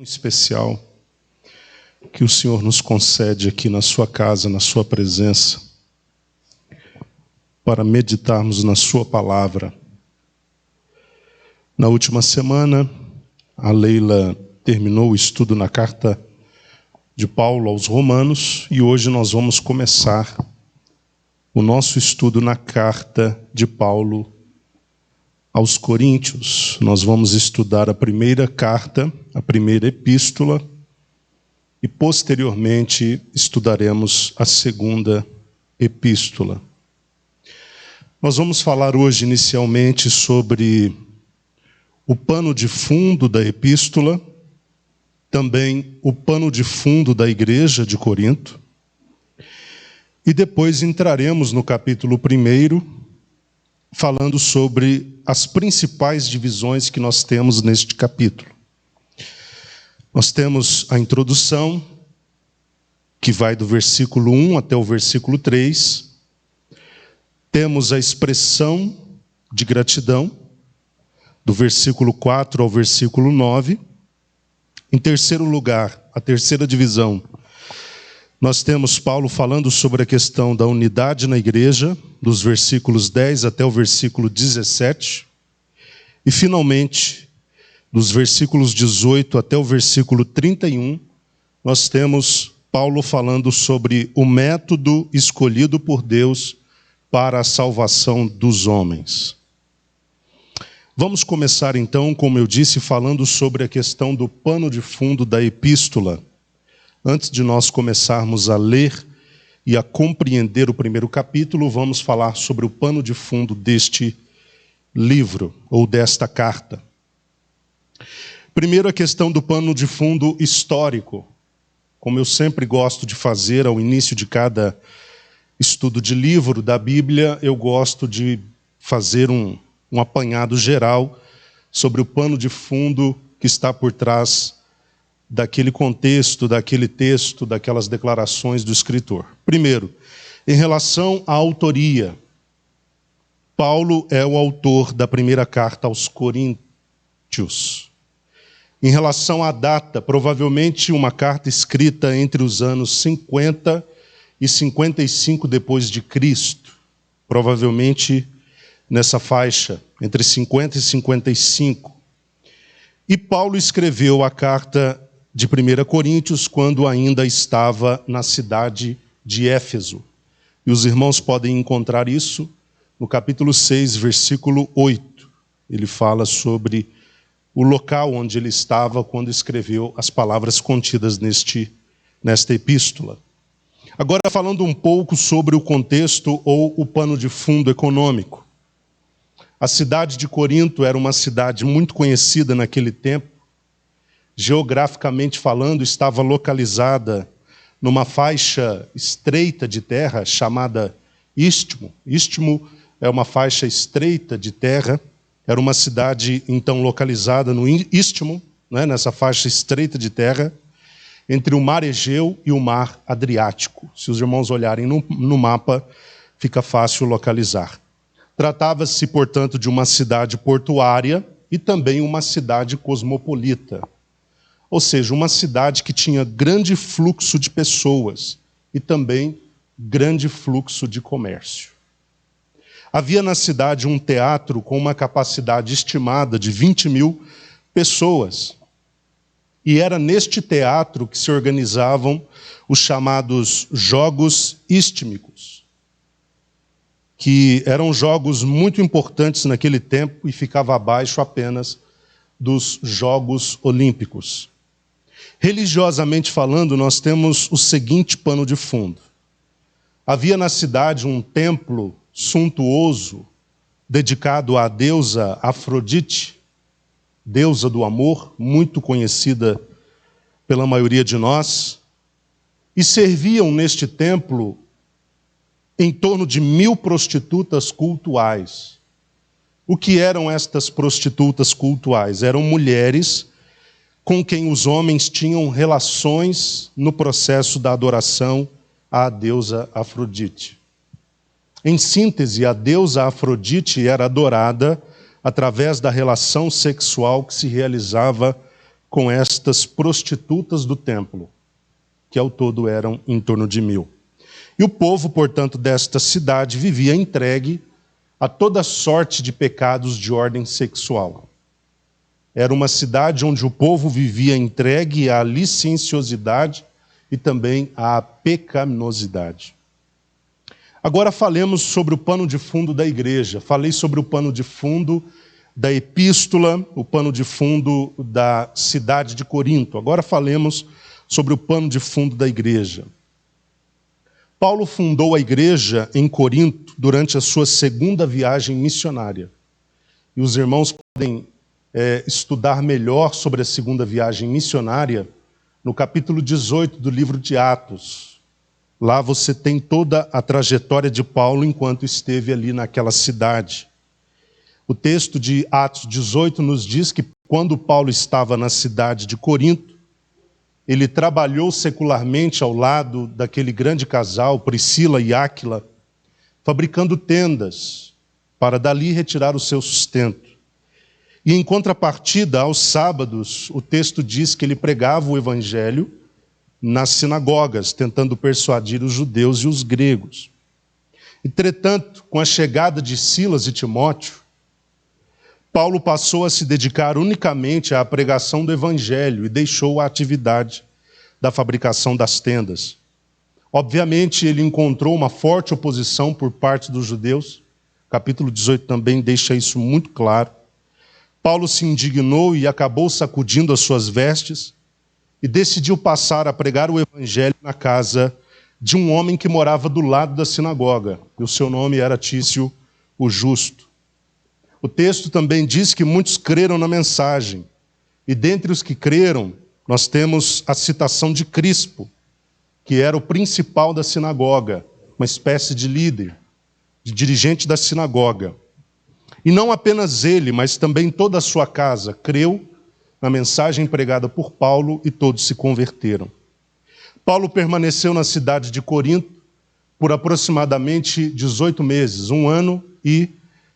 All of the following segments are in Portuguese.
Especial que o Senhor nos concede aqui na sua casa, na sua presença, para meditarmos na sua palavra. Na última semana, a Leila terminou o estudo na carta de Paulo aos Romanos e hoje nós vamos começar o nosso estudo na carta de Paulo aos Coríntios. Nós vamos estudar a primeira carta, a primeira epístola, e posteriormente estudaremos a segunda epístola. Nós vamos falar hoje inicialmente sobre o pano de fundo da epístola, também o pano de fundo da igreja de Corinto, e depois entraremos no capítulo 1, falando sobre as principais divisões que nós temos neste capítulo. Nós temos a introdução, que vai do versículo 1 até o versículo 3. Temos a expressão de gratidão, do versículo 4 ao versículo 9. Em terceiro lugar, a terceira divisão, nós temos Paulo falando sobre a questão da unidade na igreja, dos versículos 10 até o versículo 17. E, finalmente, dos versículos 18 até o versículo 31, nós temos Paulo falando sobre o método escolhido por Deus para a salvação dos homens. Vamos começar, então, como eu disse, falando sobre a questão do pano de fundo da epístola. Antes de nós começarmos a ler e a compreender o primeiro capítulo, vamos falar sobre o pano de fundo deste livro, ou desta carta. Primeiro, a questão do pano de fundo histórico. Como eu sempre gosto de fazer ao início de cada estudo de livro da Bíblia, eu gosto de fazer um apanhado geral sobre o pano de fundo que está por trás daquele contexto, daquele texto, daquelas declarações do escritor. Primeiro, em relação à autoria, Paulo é o autor da primeira carta aos Coríntios. Em relação à data, provavelmente uma carta escrita entre os anos 50 e 55 depois de Cristo. Provavelmente nessa faixa, entre 50 e 55. E Paulo escreveu a carta de 1 Coríntios quando ainda estava na cidade de Éfeso. E os irmãos podem encontrar isso no capítulo 6, versículo 8. Ele fala sobre o local onde ele estava quando escreveu as palavras contidas nesta epístola. Agora, falando um pouco sobre o contexto ou o pano de fundo econômico. A cidade de Corinto era uma cidade muito conhecida naquele tempo. Geograficamente falando, estava localizada numa faixa estreita de terra chamada Istmo. Istmo é uma faixa estreita de terra. Era uma cidade, então, localizada no Istmo, nessa faixa estreita de terra, entre o Mar Egeu e o Mar Adriático. Se os irmãos olharem no mapa, fica fácil localizar. Tratava-se, portanto, de uma cidade portuária e também uma cidade cosmopolita. Ou seja, uma cidade que tinha grande fluxo de pessoas e também grande fluxo de comércio. Havia na cidade um teatro com uma capacidade estimada de 20.000 pessoas. E era neste teatro que se organizavam os chamados Jogos Istmicos, que eram jogos muito importantes naquele tempo e ficava abaixo apenas dos Jogos Olímpicos. Religiosamente falando, nós temos o seguinte pano de fundo. Havia na cidade um templo suntuoso dedicado à deusa Afrodite, deusa do amor, muito conhecida pela maioria de nós, e serviam neste templo em torno de 1.000 prostitutas cultuais. O que eram estas prostitutas cultuais? Eram mulheres com quem os homens tinham relações no processo da adoração à deusa Afrodite. Em síntese, a deusa Afrodite era adorada através da relação sexual que se realizava com estas prostitutas do templo, que ao todo eram em torno de 1000. E o povo, portanto, desta cidade vivia entregue a toda sorte de pecados de ordem sexual. Era uma cidade onde o povo vivia entregue à licenciosidade e também à pecaminosidade. Agora falemos sobre o pano de fundo da igreja. Falei sobre o pano de fundo da epístola, o pano de fundo da cidade de Corinto. Agora falemos sobre o pano de fundo da igreja. Paulo fundou a igreja em Corinto durante a sua segunda viagem missionária. E os irmãos podem estudar melhor sobre a segunda viagem missionária no capítulo 18 do livro de Atos. Lá você tem toda a trajetória de Paulo enquanto esteve ali naquela cidade. O texto de Atos 18 nos diz que quando Paulo estava na cidade de Corinto, ele trabalhou secularmente ao lado daquele grande casal, Priscila e Áquila, fabricando tendas para dali retirar o seu sustento. E em contrapartida, aos sábados, o texto diz que ele pregava o evangelho nas sinagogas, tentando persuadir os judeus e os gregos. Entretanto, com a chegada de Silas e Timóteo, Paulo passou a se dedicar unicamente à pregação do evangelho e deixou a atividade da fabricação das tendas. Obviamente, ele encontrou uma forte oposição por parte dos judeus. Capítulo 18 também deixa isso muito claro. Paulo se indignou e acabou sacudindo as suas vestes e decidiu passar a pregar o evangelho na casa de um homem que morava do lado da sinagoga. E o seu nome era Tício o Justo. O texto também diz que muitos creram na mensagem. E dentre os que creram, nós temos a citação de Crispo, que era o principal da sinagoga, uma espécie de líder, de dirigente da sinagoga. E não apenas ele, mas também toda a sua casa creu na mensagem pregada por Paulo e todos se converteram. Paulo permaneceu na cidade de Corinto por aproximadamente 18 meses, 1 ano e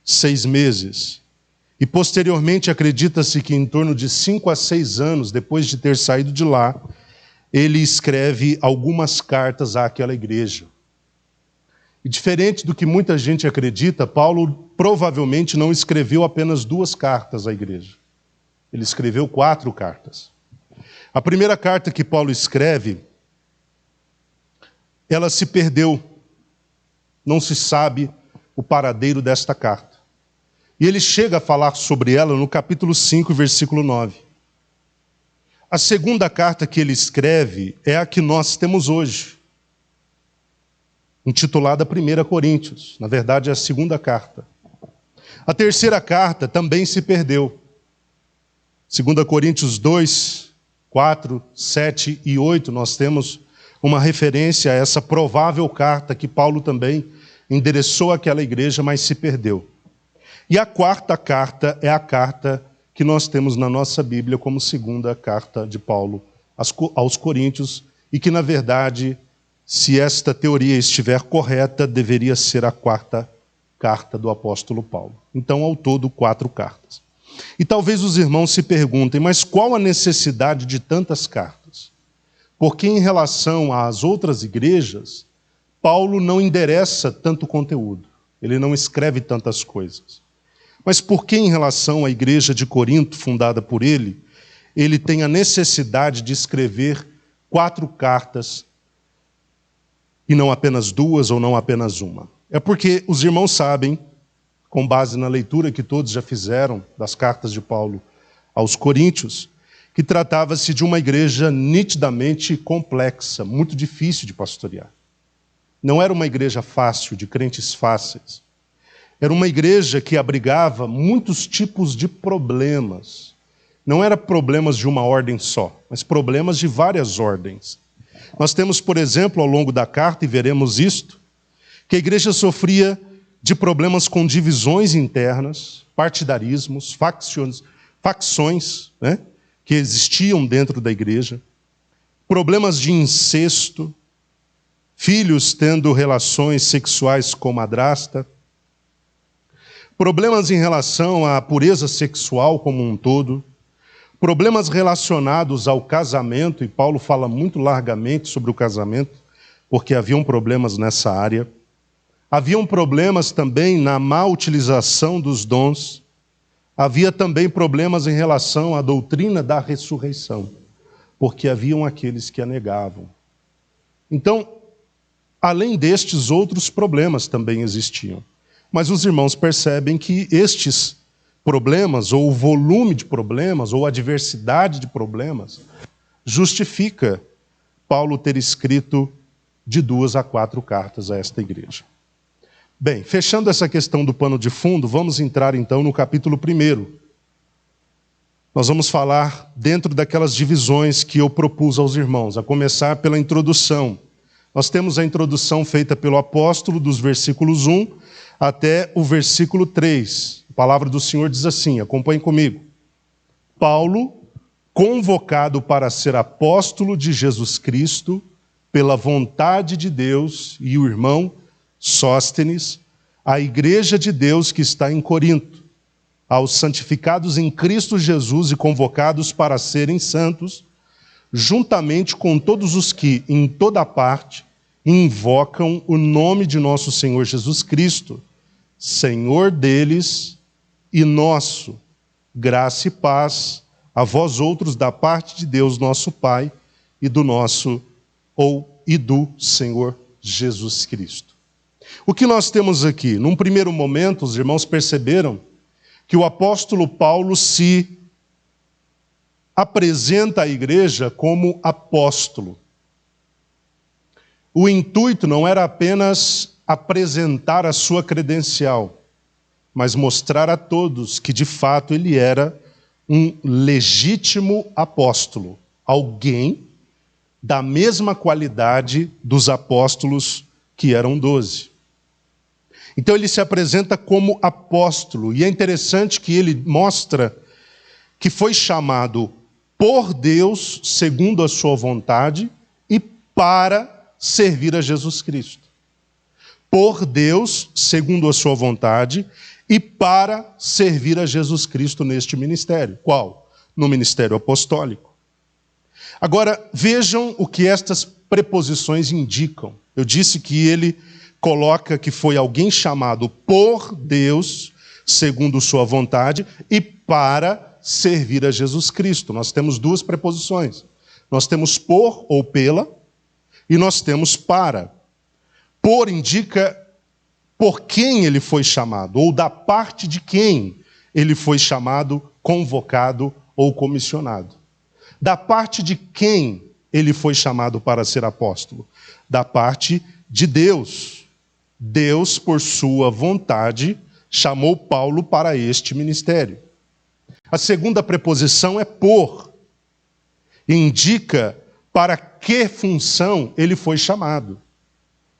6 meses. E posteriormente acredita-se que em torno de 5 a 6 anos depois de ter saído de lá, ele escreve algumas cartas àquela igreja. E diferente do que muita gente acredita, Paulo provavelmente não escreveu apenas 2 cartas à igreja. Ele escreveu 4 cartas. A primeira carta que Paulo escreve, ela se perdeu. Não se sabe o paradeiro desta carta. E ele chega a falar sobre ela no capítulo 5, versículo 9. A segunda carta que ele escreve é a que nós temos hoje, intitulada 1 Coríntios. Na verdade, é a segunda carta. A terceira carta também se perdeu. 2 Coríntios 2, 4, 7 e 8, nós temos uma referência a essa provável carta que Paulo também endereçou àquela igreja, mas se perdeu. E a quarta carta é a carta que nós temos na nossa Bíblia como segunda carta de Paulo aos Coríntios, e que, na verdade, se esta teoria estiver correta, deveria ser a quarta carta do apóstolo Paulo. Então, ao todo, 4 cartas. E talvez os irmãos se perguntem, mas qual a necessidade de tantas cartas? Porque em relação às outras igrejas, Paulo não endereça tanto conteúdo, ele não escreve tantas coisas. Mas por que em relação à igreja de Corinto, fundada por ele tem a necessidade de escrever 4 cartas e não apenas 2 ou não apenas 1? É porque os irmãos sabem, com base na leitura que todos já fizeram das cartas de Paulo aos Coríntios, que tratava-se de uma igreja nitidamente complexa, muito difícil de pastorear. Não era uma igreja fácil, de crentes fáceis. Era uma igreja que abrigava muitos tipos de problemas. Não eram problemas de uma ordem só, mas problemas de várias ordens. Nós temos, por exemplo, ao longo da carta, e veremos isto, que a igreja sofria de problemas com divisões internas, partidarismos, facções, né, que existiam dentro da igreja, problemas de incesto, filhos tendo relações sexuais com madrasta, problemas em relação à pureza sexual como um todo, problemas relacionados ao casamento, e Paulo fala muito largamente sobre o casamento, porque haviam problemas nessa área. Haviam problemas também na má utilização dos dons. Havia também problemas em relação à doutrina da ressurreição, porque haviam aqueles que a negavam. Então, além destes, outros problemas também existiam. Mas os irmãos percebem que estes problemas, ou o volume de problemas, ou a diversidade de problemas, justifica Paulo ter escrito de 2 a 4 cartas a esta igreja. Bem, fechando essa questão do pano de fundo, vamos entrar então no capítulo 1. Nós vamos falar dentro daquelas divisões que eu propus aos irmãos, a começar pela introdução. Nós temos a introdução feita pelo apóstolo dos versículos 1 até o versículo 3. A palavra do Senhor diz assim, acompanhe comigo. Paulo, convocado para ser apóstolo de Jesus Cristo, pela vontade de Deus, e o irmão Sóstenes, a igreja de Deus que está em Corinto, aos santificados em Cristo Jesus e convocados para serem santos, juntamente com todos os que, em toda parte, invocam o nome de nosso Senhor Jesus Cristo, Senhor deles e nosso, graça e paz a vós outros da parte de Deus nosso Pai e do Senhor Jesus Cristo. O que nós temos aqui? Num primeiro momento, os irmãos perceberam que o apóstolo Paulo se apresenta à igreja como apóstolo. O intuito não era apenas apresentar a sua credencial, mas mostrar a todos que, de fato, ele era um legítimo apóstolo, alguém da mesma qualidade dos apóstolos que eram 12. Então ele se apresenta como apóstolo, e é interessante que ele mostra que foi chamado por Deus, segundo a sua vontade, e para servir a Jesus Cristo. Por Deus, segundo a sua vontade, e para servir a Jesus Cristo neste ministério. Qual? No ministério apostólico. Agora, vejam o que estas preposições indicam. Eu disse que ele coloca que foi alguém chamado por Deus, segundo sua vontade, e para servir a Jesus Cristo. Nós temos duas preposições. Nós temos por ou pela, e nós temos para. Por indica por quem ele foi chamado, ou da parte de quem ele foi chamado, convocado ou comissionado. Da parte de quem ele foi chamado para ser apóstolo? Da parte de Deus. Deus, por sua vontade, chamou Paulo para este ministério. A segunda preposição é por. Indica para que função ele foi chamado.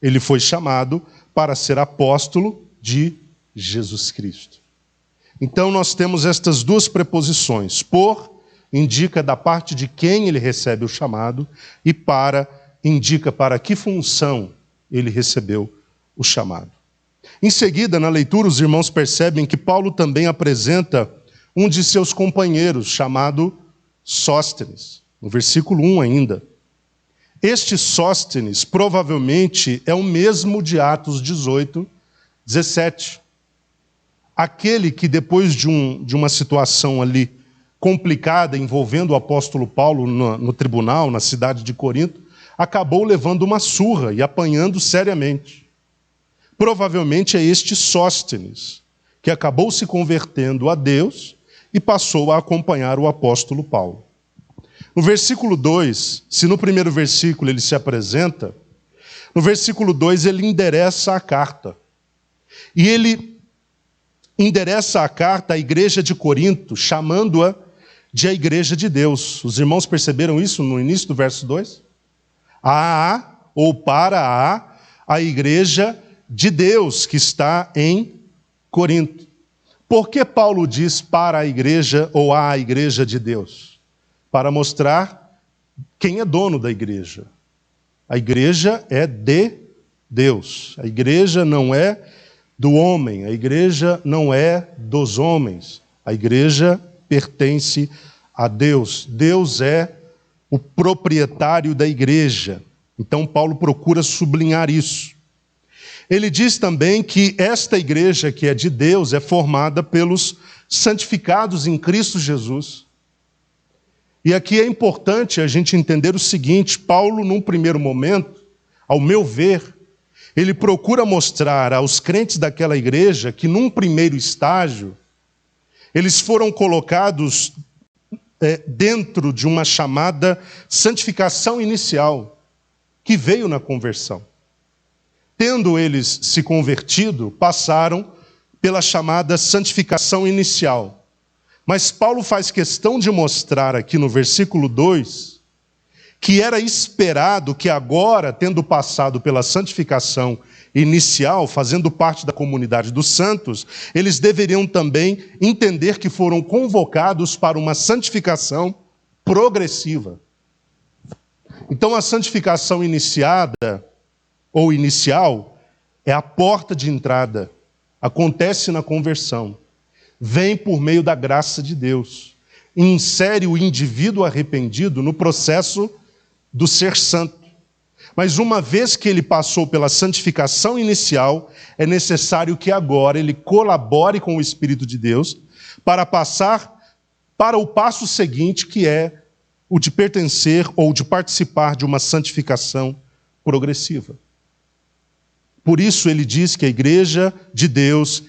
Ele foi chamado para ser apóstolo de Jesus Cristo. Então nós temos estas duas preposições. Por indica da parte de quem ele recebe o chamado, e para indica para que função ele recebeu o chamado. Em seguida, na leitura, os irmãos percebem que Paulo também apresenta um de seus companheiros, chamado Sóstenes, no versículo 1 ainda. Este Sóstenes provavelmente é o mesmo de Atos 18, 17. Aquele que depois de uma situação ali complicada envolvendo o apóstolo Paulo no tribunal, na cidade de Corinto, acabou levando uma surra e apanhando seriamente. Provavelmente é este Sóstenes, que acabou se convertendo a Deus e passou a acompanhar o apóstolo Paulo. No versículo 2, se no primeiro versículo ele se apresenta, no versículo 2 ele endereça a carta. E ele endereça a carta à igreja de Corinto, chamando-a de a igreja de Deus. Os irmãos perceberam isso no início do verso 2? Ou para a igreja de Deus que está em Corinto. Por que Paulo diz para a igreja ou à igreja de Deus? Para mostrar quem é dono da igreja. A igreja é de Deus. A igreja não é do homem. A igreja não é dos homens. A igreja pertence a Deus. Deus é o proprietário da igreja. Então Paulo procura sublinhar isso. Ele diz também que esta igreja que é de Deus é formada pelos santificados em Cristo Jesus. E aqui é importante a gente entender o seguinte: Paulo, num primeiro momento, ao meu ver, ele procura mostrar aos crentes daquela igreja que, num primeiro estágio, eles foram colocados dentro de uma chamada santificação inicial, que veio na conversão. Tendo eles se convertido, passaram pela chamada santificação inicial. Mas Paulo faz questão de mostrar aqui no versículo 2, que era esperado que agora, tendo passado pela santificação inicial, fazendo parte da comunidade dos santos, eles deveriam também entender que foram convocados para uma santificação progressiva. Então a santificação iniciada, ou inicial, é a porta de entrada. Acontece na conversão. Vem por meio da graça de Deus. Insere o indivíduo arrependido no processo do ser santo. Mas uma vez que ele passou pela santificação inicial, é necessário que agora ele colabore com o Espírito de Deus para passar para o passo seguinte, que é o de pertencer ou de participar de uma santificação progressiva. Por isso ele diz que a igreja de Deus,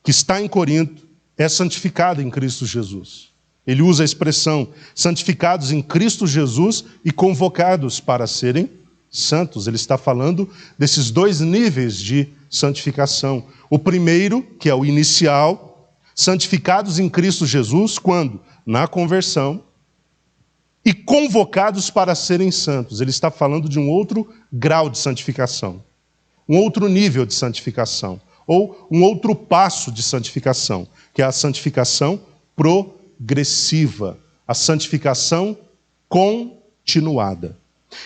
que está em Corinto, é santificada em Cristo Jesus. Ele usa a expressão santificados em Cristo Jesus e convocados para serem santos. Ele está falando desses dois níveis de santificação. O primeiro, que é o inicial, santificados em Cristo Jesus, quando? Na conversão, e convocados para serem santos. Ele está falando de um outro grau de santificação. Um outro nível de santificação, ou um outro passo de santificação, que é a santificação progressiva, a santificação continuada.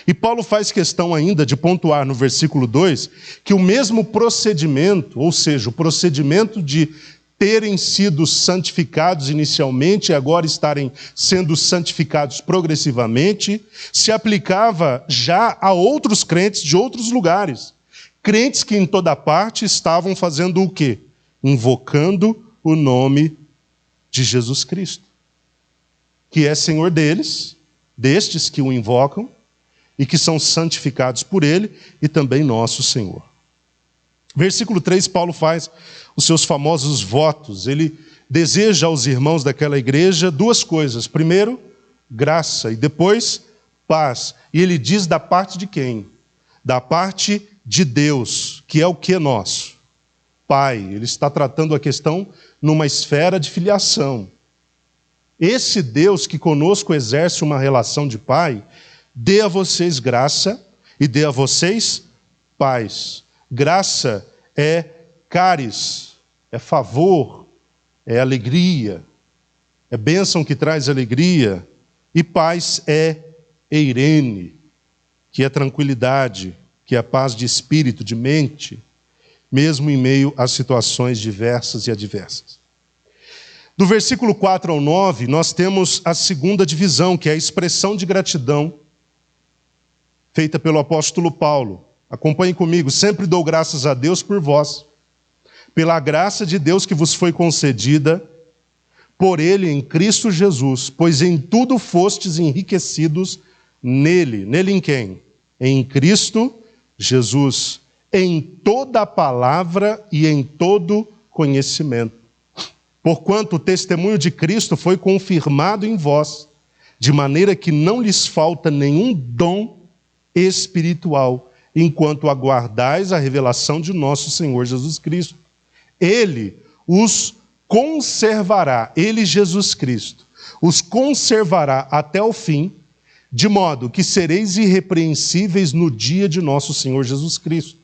E Paulo faz questão ainda de pontuar no versículo 2, que o mesmo procedimento, ou seja, o procedimento de terem sido santificados inicialmente e agora estarem sendo santificados progressivamente, se aplicava já a outros crentes de outros lugares. Crentes que em toda parte estavam fazendo o quê? Invocando o nome de Jesus Cristo, que é Senhor deles, destes que o invocam, e que são santificados por Ele, e também nosso Senhor. Versículo 3, Paulo faz os seus famosos votos. Ele deseja aos irmãos daquela igreja duas coisas. Primeiro, graça, e depois, paz. E ele diz da parte de quem? Da parte de Deus, que é o que nosso? Pai. Ele está tratando a questão numa esfera de filiação. Esse Deus que conosco exerce uma relação de pai, dê a vocês graça e dê a vocês paz. Graça é caris, é favor, é alegria, é bênção que traz alegria, e paz é eirene, que é tranquilidade, que é a paz de espírito, de mente, mesmo em meio a situações diversas e adversas. Do versículo 4 ao 9, nós temos a segunda divisão, que é a expressão de gratidão feita pelo apóstolo Paulo. Acompanhe comigo. Sempre dou graças a Deus por vós, pela graça de Deus que vos foi concedida por Ele em Cristo Jesus, pois em tudo fostes enriquecidos nele. Nele em quem? Em Cristo Jesus, em toda a palavra e em todo conhecimento. Porquanto o testemunho de Cristo foi confirmado em vós, de maneira que não lhes falta nenhum dom espiritual, enquanto aguardais a revelação de nosso Senhor Jesus Cristo. Ele os conservará, Ele, Jesus Cristo, os conservará até o fim, de modo que sereis irrepreensíveis no dia de nosso Senhor Jesus Cristo.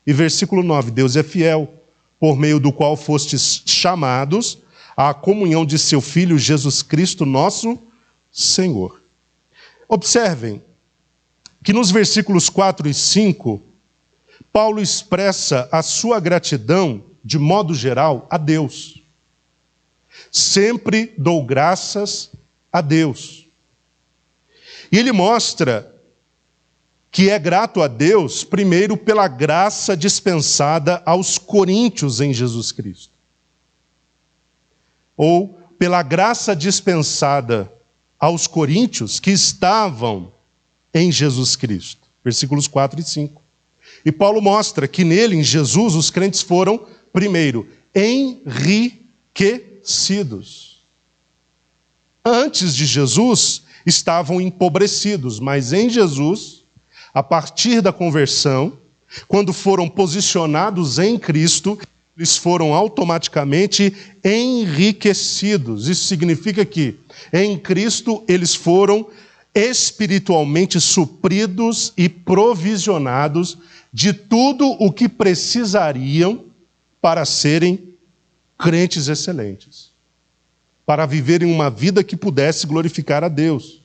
E versículo 9, Deus é fiel, por meio do qual fostes chamados à comunhão de seu Filho Jesus Cristo, nosso Senhor. Observem que nos versículos 4 e 5, Paulo expressa a sua gratidão, de modo geral, a Deus. Sempre dou graças a Deus. E ele mostra que é grato a Deus, primeiro, pela graça dispensada aos coríntios em Jesus Cristo. Ou pela graça dispensada aos coríntios que estavam em Jesus Cristo. Versículos 4 e 5. E Paulo mostra que nele, em Jesus, os crentes foram, primeiro, enriquecidos. Antes de Jesus, estavam empobrecidos, mas em Jesus, a partir da conversão, quando foram posicionados em Cristo, eles foram automaticamente enriquecidos. Isso significa que, em Cristo, eles foram espiritualmente supridos e provisionados de tudo o que precisariam para serem crentes excelentes, para viverem uma vida que pudesse glorificar a Deus.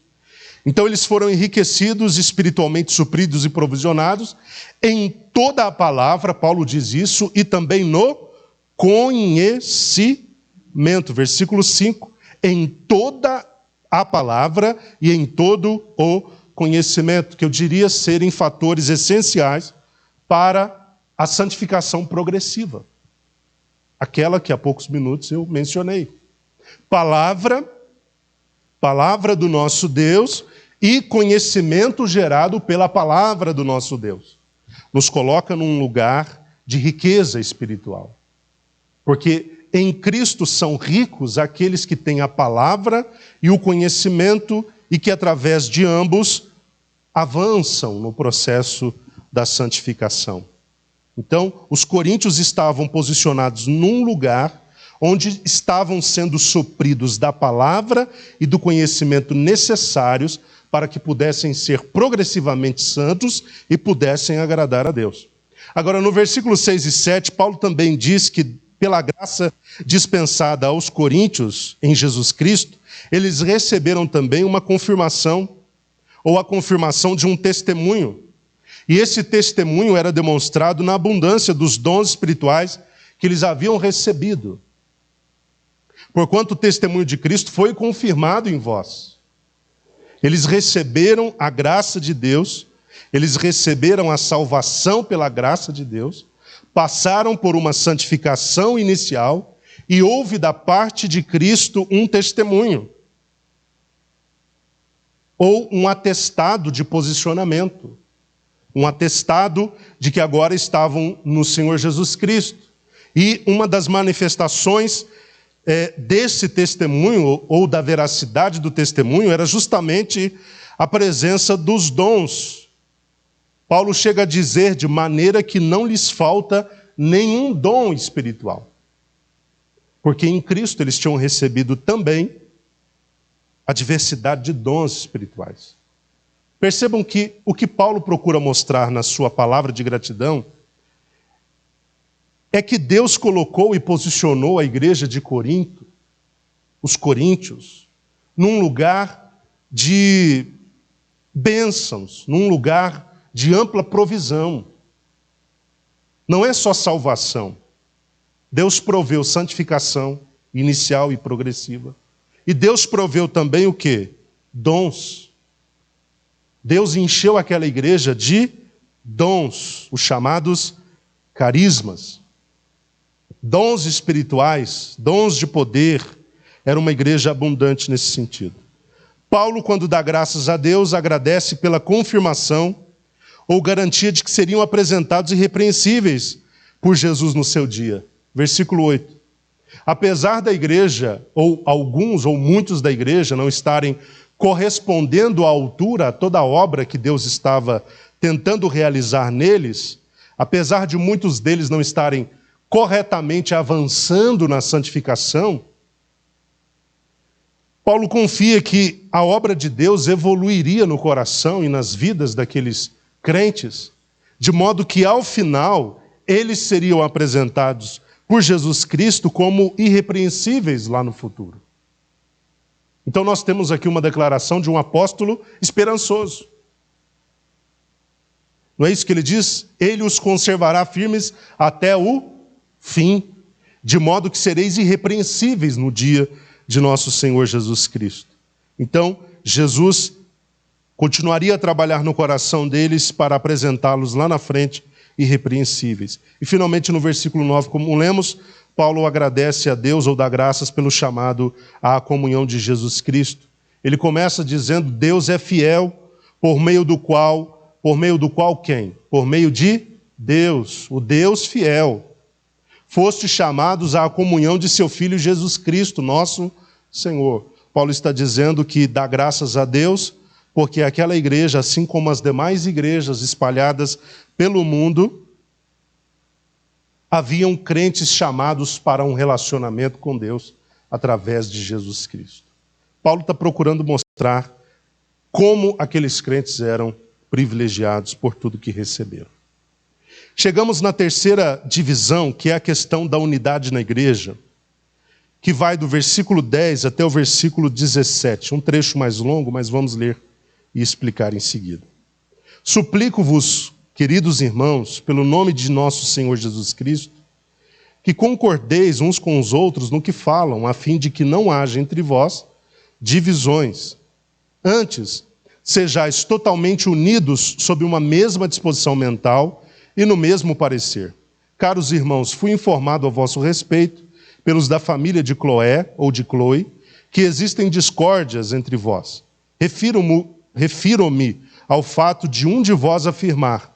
Então eles foram enriquecidos, espiritualmente supridos e provisionados em toda a palavra, Paulo diz isso, e também no conhecimento. Versículo 5, em toda a palavra e em todo o conhecimento, que eu diria serem fatores essenciais para a santificação progressiva. Aquela que há poucos minutos eu mencionei. Palavra do nosso Deus e conhecimento gerado pela palavra do nosso Deus. Nos coloca num lugar de riqueza espiritual. Porque em Cristo são ricos aqueles que têm a palavra e o conhecimento e que através de ambos avançam no processo da santificação. Então, os coríntios estavam posicionados num lugar onde estavam sendo supridos da palavra e do conhecimento necessários para que pudessem ser progressivamente santos e pudessem agradar a Deus. Agora, no versículo 6 e 7, Paulo também diz que, pela graça dispensada aos coríntios em Jesus Cristo, eles receberam também uma confirmação, ou a confirmação de um testemunho. E esse testemunho era demonstrado na abundância dos dons espirituais que eles haviam recebido. Porquanto o testemunho de Cristo foi confirmado em vós. Eles receberam a graça de Deus, eles receberam a salvação pela graça de Deus, passaram por uma santificação inicial e houve da parte de Cristo um testemunho, ou um atestado de posicionamento, um atestado de que agora estavam no Senhor Jesus Cristo. E uma das manifestações desse testemunho, ou da veracidade do testemunho, era justamente a presença dos dons. Paulo chega a dizer de maneira que não lhes falta nenhum dom espiritual. Porque em Cristo eles tinham recebido também a diversidade de dons espirituais. Percebam que o que Paulo procura mostrar na sua palavra de gratidão é que Deus colocou e posicionou a igreja de Corinto, os coríntios, num lugar de bênçãos, num lugar de ampla provisão. Não é só salvação. Deus proveu santificação inicial e progressiva. E Deus proveu também o quê? Dons. Deus encheu aquela igreja de dons, os chamados carismas. Dons espirituais, dons de poder. Era uma igreja abundante nesse sentido. Paulo, quando dá graças a Deus, agradece pela confirmação ou garantia de que seriam apresentados irrepreensíveis por Jesus no seu dia. Versículo 8. Apesar da igreja, ou alguns ou muitos da igreja, não estarem correspondendo à altura a toda a obra que Deus estava tentando realizar neles, apesar de muitos deles não estarem corretamente avançando na santificação, Paulo confia que a obra de Deus evoluiria no coração e nas vidas daqueles crentes, de modo que, ao final, eles seriam apresentados por Jesus Cristo como irrepreensíveis lá no futuro. Então nós temos aqui uma declaração de um apóstolo esperançoso. Não é isso que ele diz? Ele os conservará firmes até o fim, de modo que sereis irrepreensíveis no dia de nosso Senhor Jesus Cristo. Então, Jesus continuaria a trabalhar no coração deles para apresentá-los lá na frente irrepreensíveis. E finalmente no versículo 9, como lemos, Paulo agradece a Deus ou dá graças pelo chamado à comunhão de Jesus Cristo. Ele começa dizendo: Deus é fiel, por meio do qual quem? Por meio de Deus, o Deus fiel. Foste chamados à comunhão de seu Filho Jesus Cristo, nosso Senhor. Paulo está dizendo que dá graças a Deus, porque aquela igreja, assim como as demais igrejas espalhadas pelo mundo, haviam crentes chamados para um relacionamento com Deus através de Jesus Cristo. Paulo está procurando mostrar como aqueles crentes eram privilegiados por tudo que receberam. Chegamos na terceira divisão, que é a questão da unidade na igreja, que vai do versículo 10 até o versículo 17. Um trecho mais longo, mas vamos ler e explicar em seguida. Suplico-vos, queridos irmãos, pelo nome de nosso Senhor Jesus Cristo, que concordeis uns com os outros no que falam, a fim de que não haja entre vós divisões. Antes, sejais totalmente unidos sob uma mesma disposição mental e no mesmo parecer. Caros irmãos, fui informado a vosso respeito, pelos da família de Cloé ou de Chloe, que existem discórdias entre vós. Refiro-me ao fato de um de vós afirmar: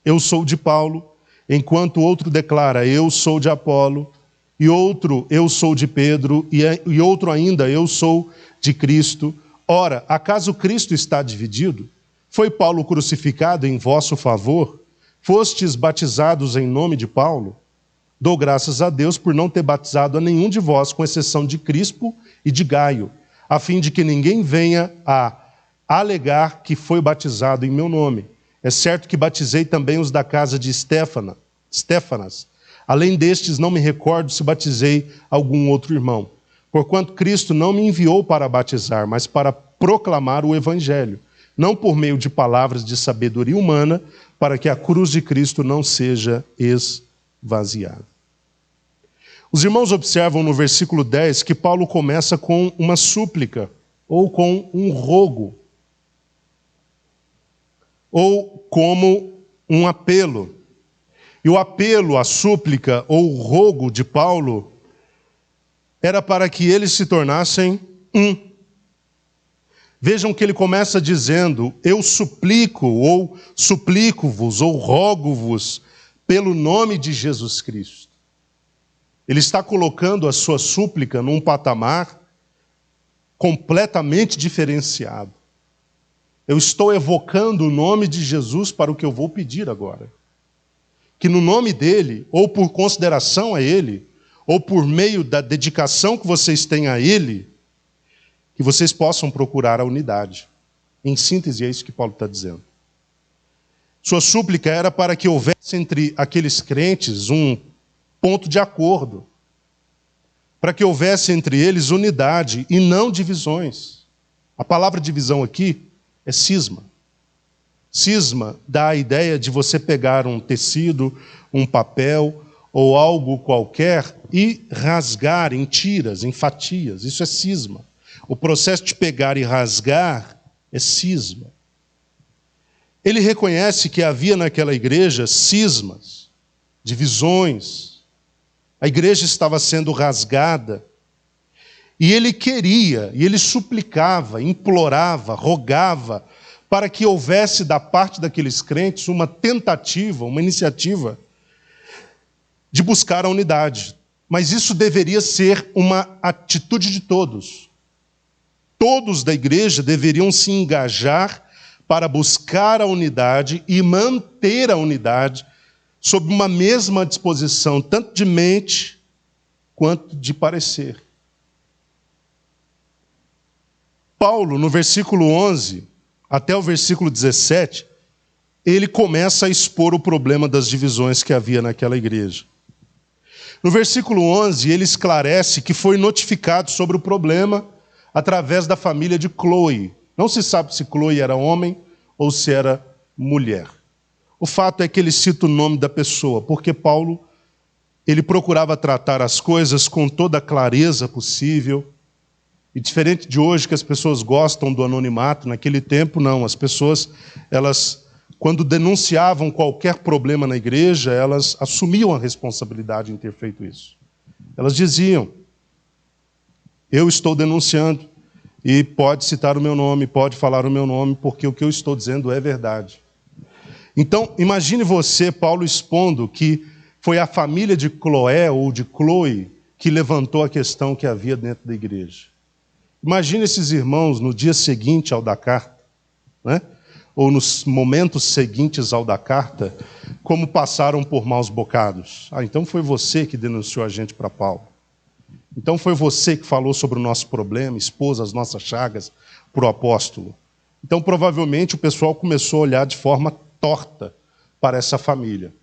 eu sou de Paulo, enquanto outro declara: eu sou de Apolo, e outro: eu sou de Pedro, e outro ainda: eu sou de Cristo. Ora, acaso Cristo está dividido? Foi Paulo crucificado em vosso favor? Fostes batizados em nome de Paulo? Dou graças a Deus por não ter batizado a nenhum de vós, com exceção de Crispo e de Gaio, a fim de que ninguém venha a alegar que foi batizado em meu nome. É certo que batizei também os da casa de Estéfanas. Além destes, não me recordo se batizei algum outro irmão. Porquanto Cristo não me enviou para batizar, mas para proclamar o Evangelho, não por meio de palavras de sabedoria humana, para que a cruz de Cristo não seja esvaziada. Os irmãos observam no versículo 10 que Paulo começa com uma súplica, ou com um rogo, ou como um apelo. E o apelo, a súplica ou o rogo de Paulo era para que eles se tornassem um. Vejam que ele começa dizendo: eu suplico, ou suplico-vos, ou rogo-vos, pelo nome de Jesus Cristo. Ele está colocando a sua súplica num patamar completamente diferenciado. Eu estou evocando o nome de Jesus para o que eu vou pedir agora. Que no nome dele, ou por consideração a ele, ou por meio da dedicação que vocês têm a ele, que vocês possam procurar a unidade. Em síntese, é isso que Paulo está dizendo. Sua súplica era para que houvesse entre aqueles crentes um ponto de acordo, para que houvesse entre eles unidade e não divisões. A palavra divisão aqui é cisma. Cisma dá a ideia de você pegar um tecido, um papel ou algo qualquer e rasgar em tiras, em fatias. Isso é cisma. O processo de pegar e rasgar é cisma. Ele reconhece que havia naquela igreja cismas, divisões. A igreja estava sendo rasgada. E ele queria, e ele suplicava, implorava, rogava, para que houvesse da parte daqueles crentes uma tentativa, uma iniciativa de buscar a unidade. Mas isso deveria ser uma atitude de todos. Todos da igreja deveriam se engajar para buscar a unidade e manter a unidade sob uma mesma disposição, tanto de mente quanto de parecer. Paulo, no versículo 11 até o versículo 17, ele começa a expor o problema das divisões que havia naquela igreja. No versículo 11, ele esclarece que foi notificado sobre o problema através da família de Chloe. Não se sabe se Chloe era homem ou se era mulher. O fato é que ele cita o nome da pessoa, porque Paulo, ele procurava tratar as coisas com toda a clareza possível, E diferente de hoje, que as pessoas gostam do anonimato, naquele tempo, não. As pessoas, elas, quando denunciavam qualquer problema na igreja, elas assumiam a responsabilidade em ter feito isso. Elas diziam: eu estou denunciando, e pode citar o meu nome, pode falar o meu nome, porque o que eu estou dizendo é verdade. Então, imagine você, Paulo, expondo que foi a família de Cloé ou de Chloe que levantou a questão que havia dentro da igreja. Imagine esses irmãos no dia seguinte ao da carta, né? Ou nos momentos seguintes ao da carta, como passaram por maus bocados. Então foi você que denunciou a gente para Paulo. Então foi você que falou sobre o nosso problema, expôs as nossas chagas para o apóstolo. Então provavelmente o pessoal começou a olhar de forma torta para essa família.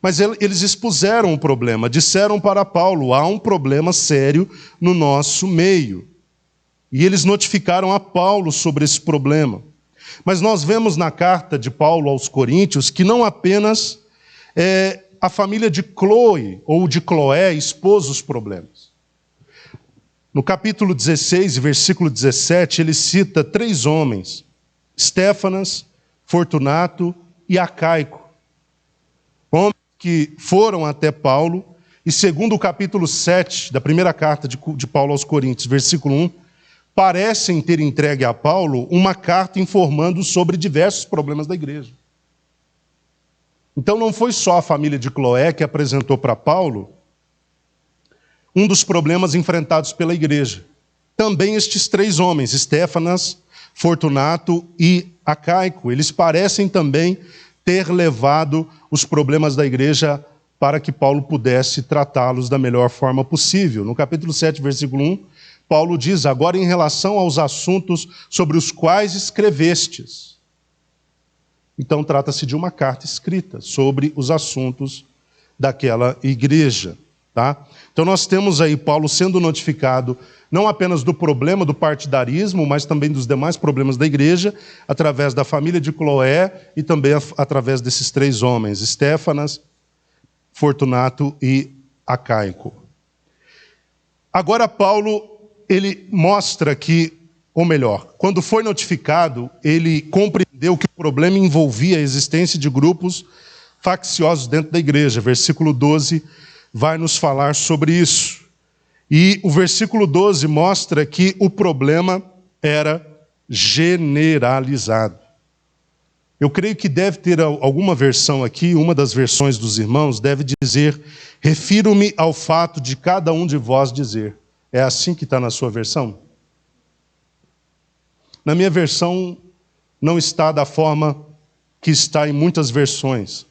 Mas eles expuseram o problema, disseram para Paulo: há um problema sério no nosso meio. E eles notificaram a Paulo sobre esse problema. Mas nós vemos na carta de Paulo aos Coríntios que não apenas a família de Chloe ou de Cloé expôs os problemas. No capítulo 16, versículo 17, ele cita 3 homens: Estéfanas, Fortunato e Acaico. Homens que foram até Paulo, e segundo o capítulo 7 da primeira carta de Paulo aos Coríntios, versículo 1, parecem ter entregue a Paulo uma carta informando sobre diversos problemas da igreja. Então não foi só a família de Cloé que apresentou para Paulo um dos problemas enfrentados pela igreja. Também estes 3 homens, Estéfanas, Fortunato e Acaico, eles parecem também ter levado os problemas da igreja para que Paulo pudesse tratá-los da melhor forma possível. No capítulo 7, versículo 1, Paulo diz: agora em relação aos assuntos sobre os quais escrevestes. Então trata-se de uma carta escrita sobre os assuntos daquela igreja. Tá? Então nós temos aí Paulo sendo notificado não apenas do problema do partidarismo, mas também dos demais problemas da igreja, através da família de Cloé e também através desses 3 homens, Estéfanas, Fortunato e Acaico. Agora Paulo, ele mostra que, ou melhor, quando foi notificado, ele compreendeu que o problema envolvia a existência de grupos facciosos dentro da igreja. Versículo 12 vai nos falar sobre isso. E o versículo 12 mostra que o problema era generalizado. Eu creio que deve ter alguma versão aqui, uma das versões dos irmãos deve dizer: refiro-me ao fato de cada um de vós dizer. É assim que está na sua versão? Na minha versão não está da forma que está em muitas versões.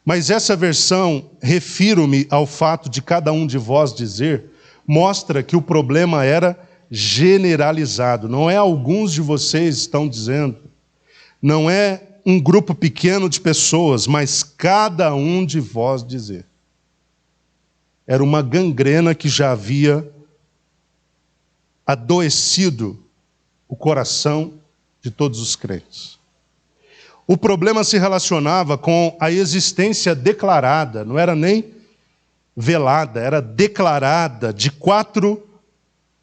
Mas essa versão, refiro-me ao fato de cada um de vós dizer, mostra que o problema era generalizado. Não é alguns de vocês estão dizendo, não é um grupo pequeno de pessoas, mas cada um de vós dizer. Era uma gangrena que já havia adoecido o coração de todos os crentes. O problema se relacionava com a existência declarada, não era nem velada, era declarada, de 4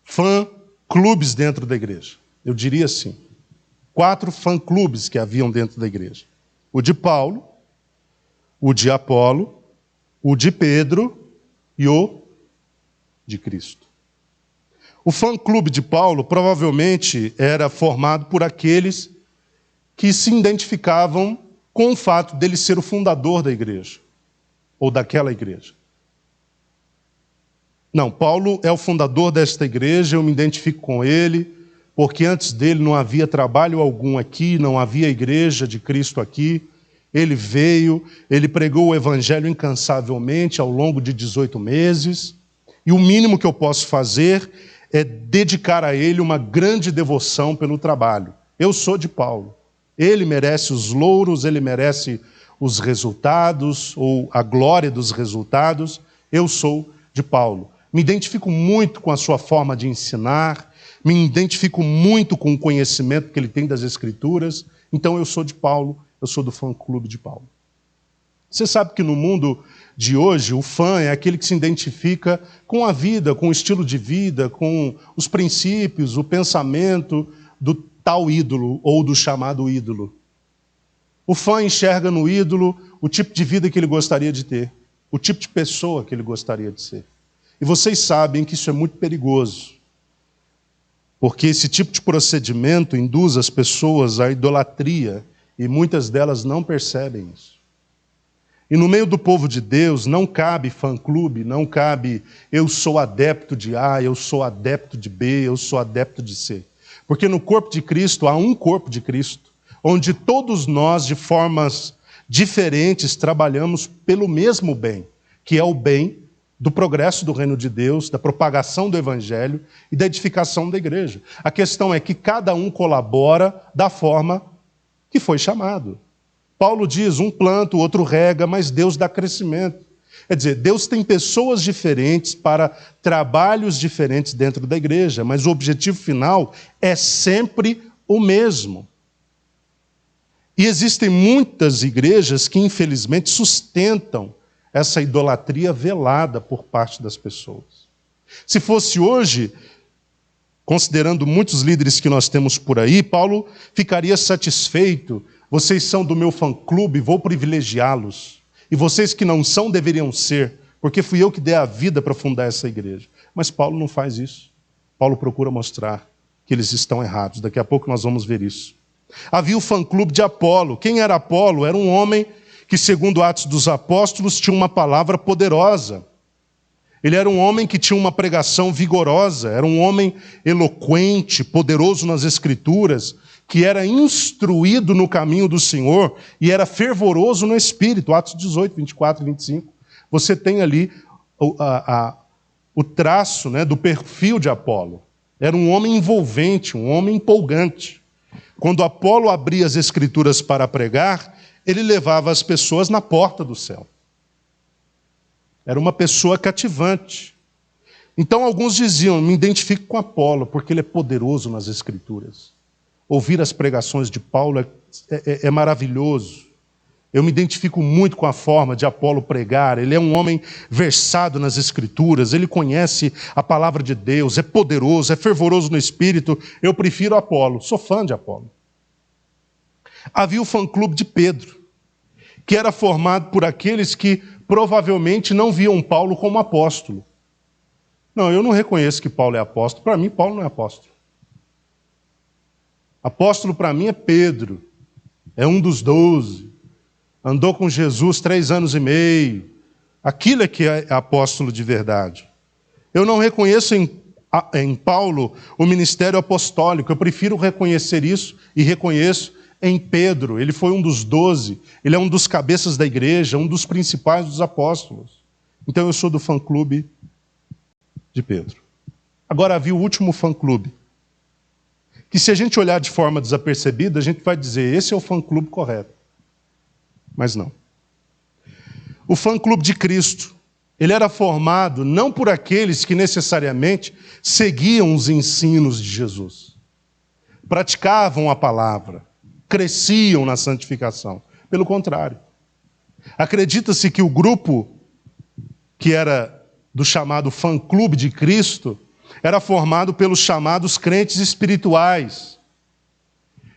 fã-clubes dentro da igreja. Eu diria assim, 4 fã-clubes que haviam dentro da igreja. O de Paulo, o de Apolo, o de Pedro e o de Cristo. O fã-clube de Paulo provavelmente era formado por aqueles que se identificavam com o fato dele ser o fundador da igreja, ou daquela igreja. Não, Paulo é o fundador desta igreja, eu me identifico com ele, porque antes dele não havia trabalho algum aqui, não havia igreja de Cristo aqui. Ele veio, ele pregou o evangelho incansavelmente ao longo de 18 meses, e o mínimo que eu posso fazer é dedicar a ele uma grande devoção pelo trabalho. Eu sou de Paulo. Ele merece os louros, ele merece os resultados, ou a glória dos resultados. Eu sou de Paulo. Me identifico muito com a sua forma de ensinar, me identifico muito com o conhecimento que ele tem das Escrituras. Então eu sou de Paulo, eu sou do fã-clube de Paulo. Você sabe que no mundo de hoje, o fã é aquele que se identifica com a vida, com o estilo de vida, com os princípios, o pensamento do tal ídolo ou do chamado ídolo. O fã enxerga no ídolo o tipo de vida que ele gostaria de ter, o tipo de pessoa que ele gostaria de ser. E vocês sabem que isso é muito perigoso, porque esse tipo de procedimento induz as pessoas à idolatria e muitas delas não percebem isso. E no meio do povo de Deus não cabe fã-clube, não cabe eu sou adepto de A, eu sou adepto de B, eu sou adepto de C. Porque no corpo de Cristo há um corpo de Cristo, onde todos nós, de formas diferentes, trabalhamos pelo mesmo bem, que é o bem do progresso do reino de Deus, da propagação do evangelho e da edificação da igreja. A questão é que cada um colabora da forma que foi chamado. Paulo diz, um planta, o outro rega, mas Deus dá crescimento. Quer dizer, Deus tem pessoas diferentes para trabalhos diferentes dentro da igreja, mas o objetivo final é sempre o mesmo. E existem muitas igrejas que, infelizmente, sustentam essa idolatria velada por parte das pessoas. Se fosse hoje, considerando muitos líderes que nós temos por aí, Paulo ficaria satisfeito. Vocês são do meu fã-clube, vou privilegiá-los. E vocês que não são, deveriam ser, porque fui eu que dei a vida para fundar essa igreja. Mas Paulo não faz isso. Paulo procura mostrar que eles estão errados. Daqui a pouco nós vamos ver isso. Havia o fã-clube de Apolo. Quem era Apolo? Era um homem que, segundo Atos dos Apóstolos, tinha uma palavra poderosa. Ele era um homem que tinha uma pregação vigorosa, era um homem eloquente, poderoso nas Escrituras, que era instruído no caminho do Senhor e era fervoroso no Espírito. Atos 18, 24 e 25. Você tem ali o traço, né, do perfil de Apolo. Era um homem envolvente, um homem empolgante. Quando Apolo abria as Escrituras para pregar, ele levava as pessoas na porta do céu. Era uma pessoa cativante. Então alguns diziam, me identifico com Apolo, porque ele é poderoso nas Escrituras. Ouvir as pregações de Paulo é maravilhoso. Eu me identifico muito com a forma de Apolo pregar. Ele é um homem versado nas Escrituras, ele conhece a palavra de Deus, é poderoso, é fervoroso no Espírito. Eu prefiro Apolo, sou fã de Apolo. Havia o fã-clube de Pedro, que era formado por aqueles que provavelmente não viam Paulo como apóstolo. Não, eu não reconheço que Paulo é apóstolo. Para mim, Paulo não é apóstolo. Apóstolo para mim é Pedro, é um dos 12, andou com Jesus 3 anos e meio, aquilo é que é apóstolo de verdade. Eu não reconheço em Paulo o ministério apostólico, eu prefiro reconhecer isso e reconheço em Pedro. Ele foi um dos 12, ele é um dos cabeças da igreja, um dos principais dos apóstolos. Então eu sou do fã-clube de Pedro. Agora havia o último fã-clube, que se a gente olhar de forma desapercebida, a gente vai dizer, esse é o fã-clube correto. Mas não. O fã-clube de Cristo, ele era formado não por aqueles que necessariamente seguiam os ensinos de Jesus, praticavam a palavra, cresciam na santificação. Pelo contrário. Acredita-se que o grupo que era do chamado fã-clube de Cristo era formado pelos chamados crentes espirituais,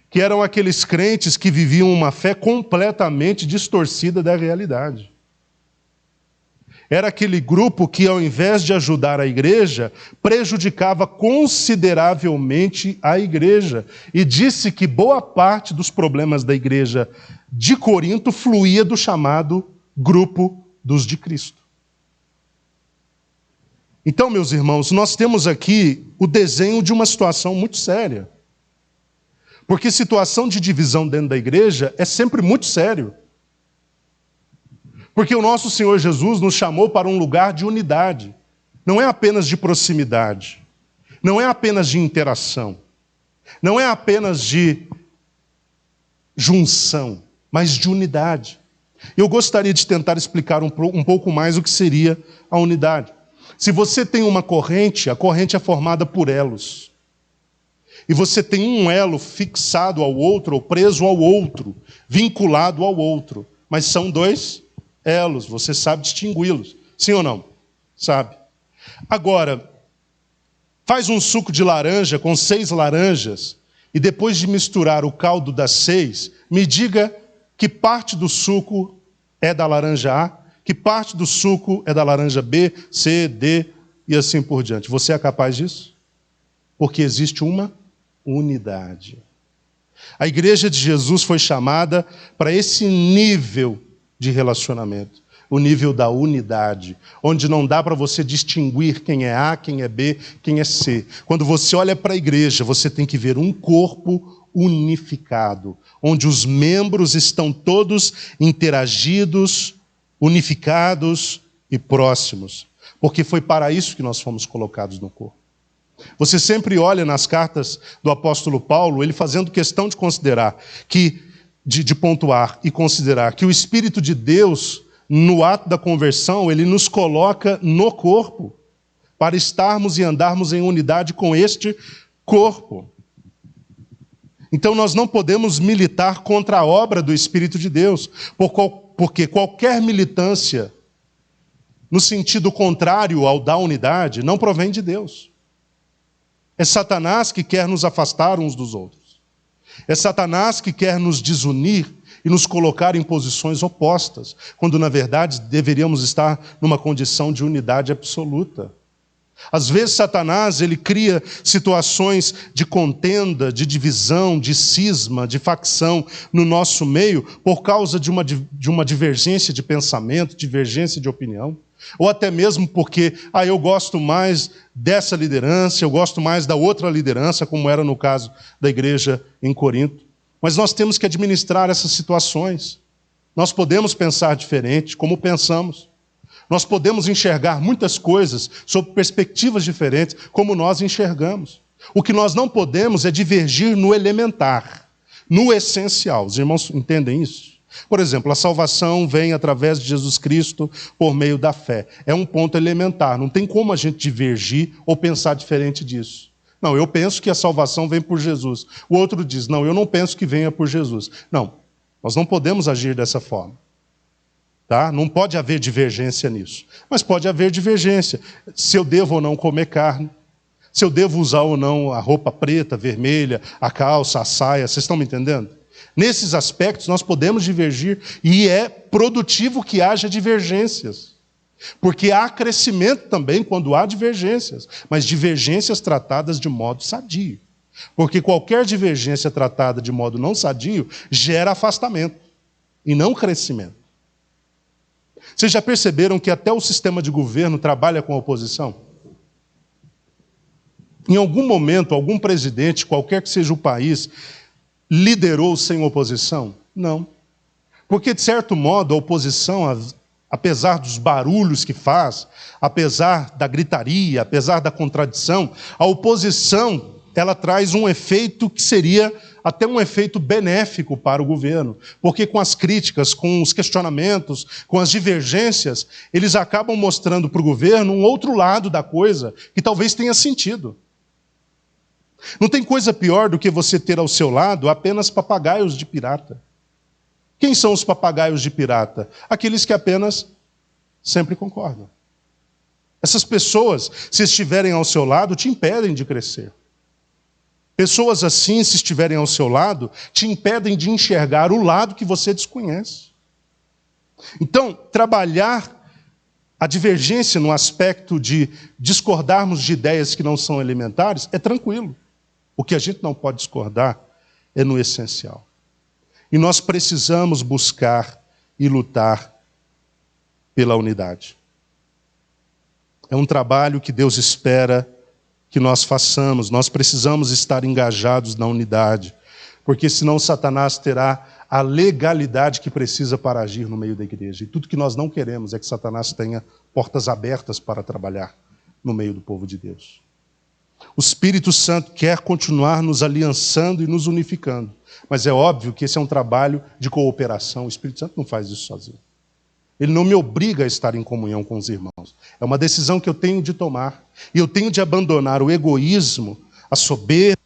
que eram aqueles crentes que viviam uma fé completamente distorcida da realidade. Era aquele grupo que, ao invés de ajudar a igreja, prejudicava consideravelmente a igreja. E disse que boa parte dos problemas da igreja de Corinto fluía do chamado grupo dos de Cristo. Então, meus irmãos, nós temos aqui o desenho de uma situação muito séria. Porque situação de divisão dentro da igreja é sempre muito sério. Porque o nosso Senhor Jesus nos chamou para um lugar de unidade. Não é apenas de proximidade. Não é apenas de interação. Não é apenas de junção, mas de unidade. Eu gostaria de tentar explicar um pouco mais o que seria a unidade. Se você tem uma corrente, a corrente é formada por elos. E você tem um elo fixado ao outro, ou preso ao outro, vinculado ao outro. Mas são 2 elos, você sabe distingui-los. Sim ou não? Sabe. Agora, faz um suco de laranja com 6 laranjas e depois de misturar o caldo das 6, me diga que parte do suco é da laranja A, que parte do suco é da laranja B, C, D e assim por diante. Você é capaz disso? Porque existe uma unidade. A igreja de Jesus foi chamada para esse nível de relacionamento, o nível da unidade, onde não dá para você distinguir quem é A, quem é B, quem é C. Quando você olha para a igreja, você tem que ver um corpo unificado, onde os membros estão todos interagidos, unificados e próximos, porque foi para isso que nós fomos colocados no corpo. Você sempre olha nas cartas do apóstolo Paulo, ele fazendo questão de considerar, de pontuar e considerar que o Espírito de Deus, no ato da conversão, ele nos coloca no corpo, para estarmos e andarmos em unidade com este corpo. Então nós não podemos militar contra a obra do Espírito de Deus, porque qualquer militância, no sentido contrário ao da unidade, não provém de Deus. É Satanás que quer nos afastar uns dos outros. É Satanás que quer nos desunir e nos colocar em posições opostas, quando, na verdade, deveríamos estar numa condição de unidade absoluta. Às vezes, Satanás ele cria situações de contenda, de divisão, de cisma, de facção no nosso meio, por causa de uma divergência de pensamento, divergência de opinião. Ou até mesmo porque, eu gosto mais dessa liderança, eu gosto mais da outra liderança, como era no caso da igreja em Corinto. Mas nós temos que administrar essas situações. Nós podemos pensar diferente, como pensamos. Nós podemos enxergar muitas coisas sob perspectivas diferentes, como nós enxergamos. O que nós não podemos é divergir no elementar, no essencial. Os irmãos entendem isso? Por exemplo, a salvação vem através de Jesus Cristo por meio da fé. É um ponto elementar, não tem como a gente divergir ou pensar diferente disso. Não, eu penso que a salvação vem por Jesus. O outro diz, não, eu não penso que venha por Jesus. Não, nós não podemos agir dessa forma. Tá? Não pode haver divergência nisso. Mas pode haver divergência. Se eu devo ou não comer carne, se eu devo usar ou não a roupa preta, vermelha, a calça, a saia, vocês estão me entendendo? Nesses aspectos nós podemos divergir e é produtivo que haja divergências. Porque há crescimento também quando há divergências, mas divergências tratadas de modo sadio. Porque qualquer divergência tratada de modo não sadio gera afastamento e não crescimento. Vocês já perceberam que até o sistema de governo trabalha com a oposição? Em algum momento, algum presidente, qualquer que seja o país, liderou sem oposição? Não. Porque, de certo modo, a oposição, apesar dos barulhos que faz, apesar da gritaria, apesar da contradição, a oposição, ela traz um efeito que seria até um efeito benéfico para o governo. Porque com as críticas, com os questionamentos, com as divergências, eles acabam mostrando para o governo um outro lado da coisa que talvez tenha sentido. Não tem coisa pior do que você ter ao seu lado apenas papagaios de pirata. Quem são os papagaios de pirata? Aqueles que apenas sempre concordam. Essas pessoas, se estiverem ao seu lado, te impedem de crescer. Pessoas assim, se estiverem ao seu lado, te impedem de enxergar o lado que você desconhece. Então, trabalhar a divergência no aspecto de discordarmos de ideias que não são elementares é tranquilo. O que a gente não pode discordar é no essencial. E nós precisamos buscar e lutar pela unidade. É um trabalho que Deus espera que nós façamos. Nós precisamos estar engajados na unidade, porque senão Satanás terá a legalidade que precisa para agir no meio da igreja. E tudo que nós não queremos é que Satanás tenha portas abertas para trabalhar no meio do povo de Deus. O Espírito Santo quer continuar nos aliançando e nos unificando, mas é óbvio que esse é um trabalho de cooperação. O Espírito Santo não faz isso sozinho. Ele não me obriga a estar em comunhão com os irmãos. É uma decisão que eu tenho de tomar. E eu tenho de abandonar o egoísmo, a soberba,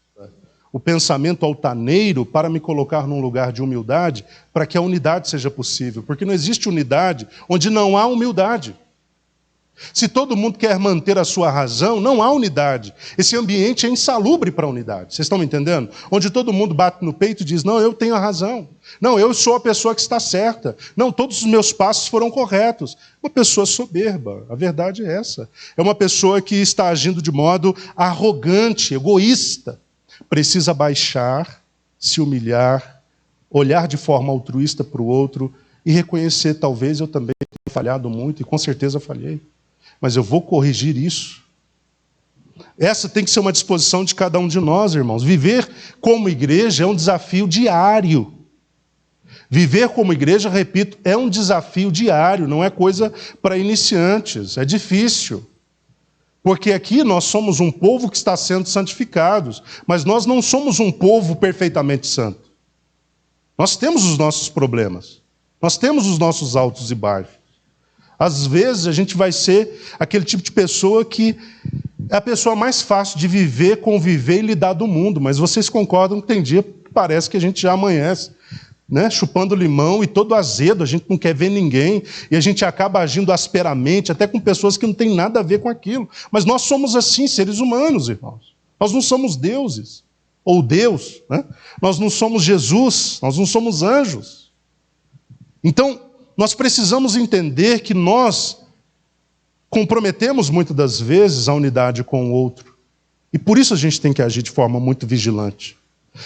o pensamento altaneiro para me colocar num lugar de humildade, para que a unidade seja possível. Porque não existe unidade onde não há humildade. Se todo mundo quer manter a sua razão, não há unidade. Esse ambiente é insalubre para a unidade. Vocês estão me entendendo? Onde todo mundo bate no peito e diz, não, eu tenho a razão. Não, eu sou a pessoa que está certa. Não, todos os meus passos foram corretos. Uma pessoa soberba, a verdade é essa. É uma pessoa que está agindo de modo arrogante, egoísta. Precisa baixar, se humilhar, olhar de forma altruísta para o outro e reconhecer, talvez eu também tenha falhado muito, e com certeza falhei. Mas eu vou corrigir isso. Essa tem que ser uma disposição de cada um de nós, irmãos. Viver como igreja é um desafio diário. Viver como igreja, repito, é um desafio diário, não é coisa para iniciantes, é difícil. Porque aqui nós somos um povo que está sendo santificado, mas nós não somos um povo perfeitamente santo. Nós temos os nossos problemas, nós temos os nossos altos e baixos. Às vezes a gente vai ser aquele tipo de pessoa que é a pessoa mais fácil de viver, conviver e lidar do mundo. Mas vocês concordam que tem dia que parece que a gente já amanhece, né? Chupando limão e todo azedo, a gente não quer ver ninguém. E a gente acaba agindo asperamente, até com pessoas que não têm nada a ver com aquilo. Mas nós somos assim, seres humanos, irmãos. Nós não somos deuses, ou Deus, né? Nós não somos Jesus, nós não somos anjos. Então, nós precisamos entender que nós comprometemos muitas das vezes a unidade com o outro. E por isso a gente tem que agir de forma muito vigilante.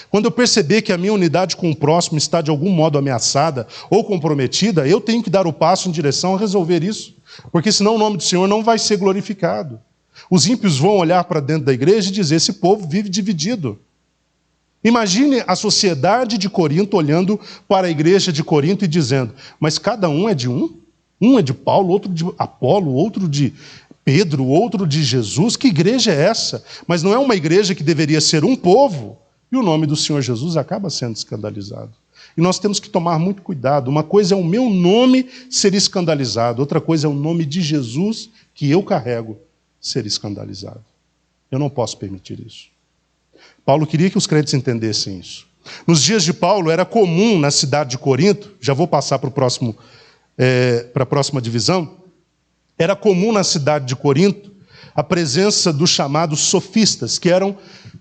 Quando eu perceber que a minha unidade com o próximo está de algum modo ameaçada ou comprometida, eu tenho que dar o passo em direção a resolver isso. Porque senão o nome do Senhor não vai ser glorificado. Os ímpios vão olhar para dentro da igreja e dizer, esse povo vive dividido. Imagine a sociedade de Corinto olhando para a igreja de Corinto e dizendo, mas cada um é de um? Um é de Paulo, outro de Apolo, outro de Pedro, outro de Jesus. Que igreja é essa? Mas não é uma igreja que deveria ser um povo. E o nome do Senhor Jesus acaba sendo escandalizado. E nós temos que tomar muito cuidado. Uma coisa é o meu nome ser escandalizado, outra coisa é o nome de Jesus que eu carrego ser escandalizado. Eu não posso permitir isso. Paulo queria que os crentes entendessem isso. Nos dias de Paulo era comum na cidade de Corinto, já vou passar para a próxima divisão, era comum na cidade de Corinto a presença dos chamados sofistas, que eram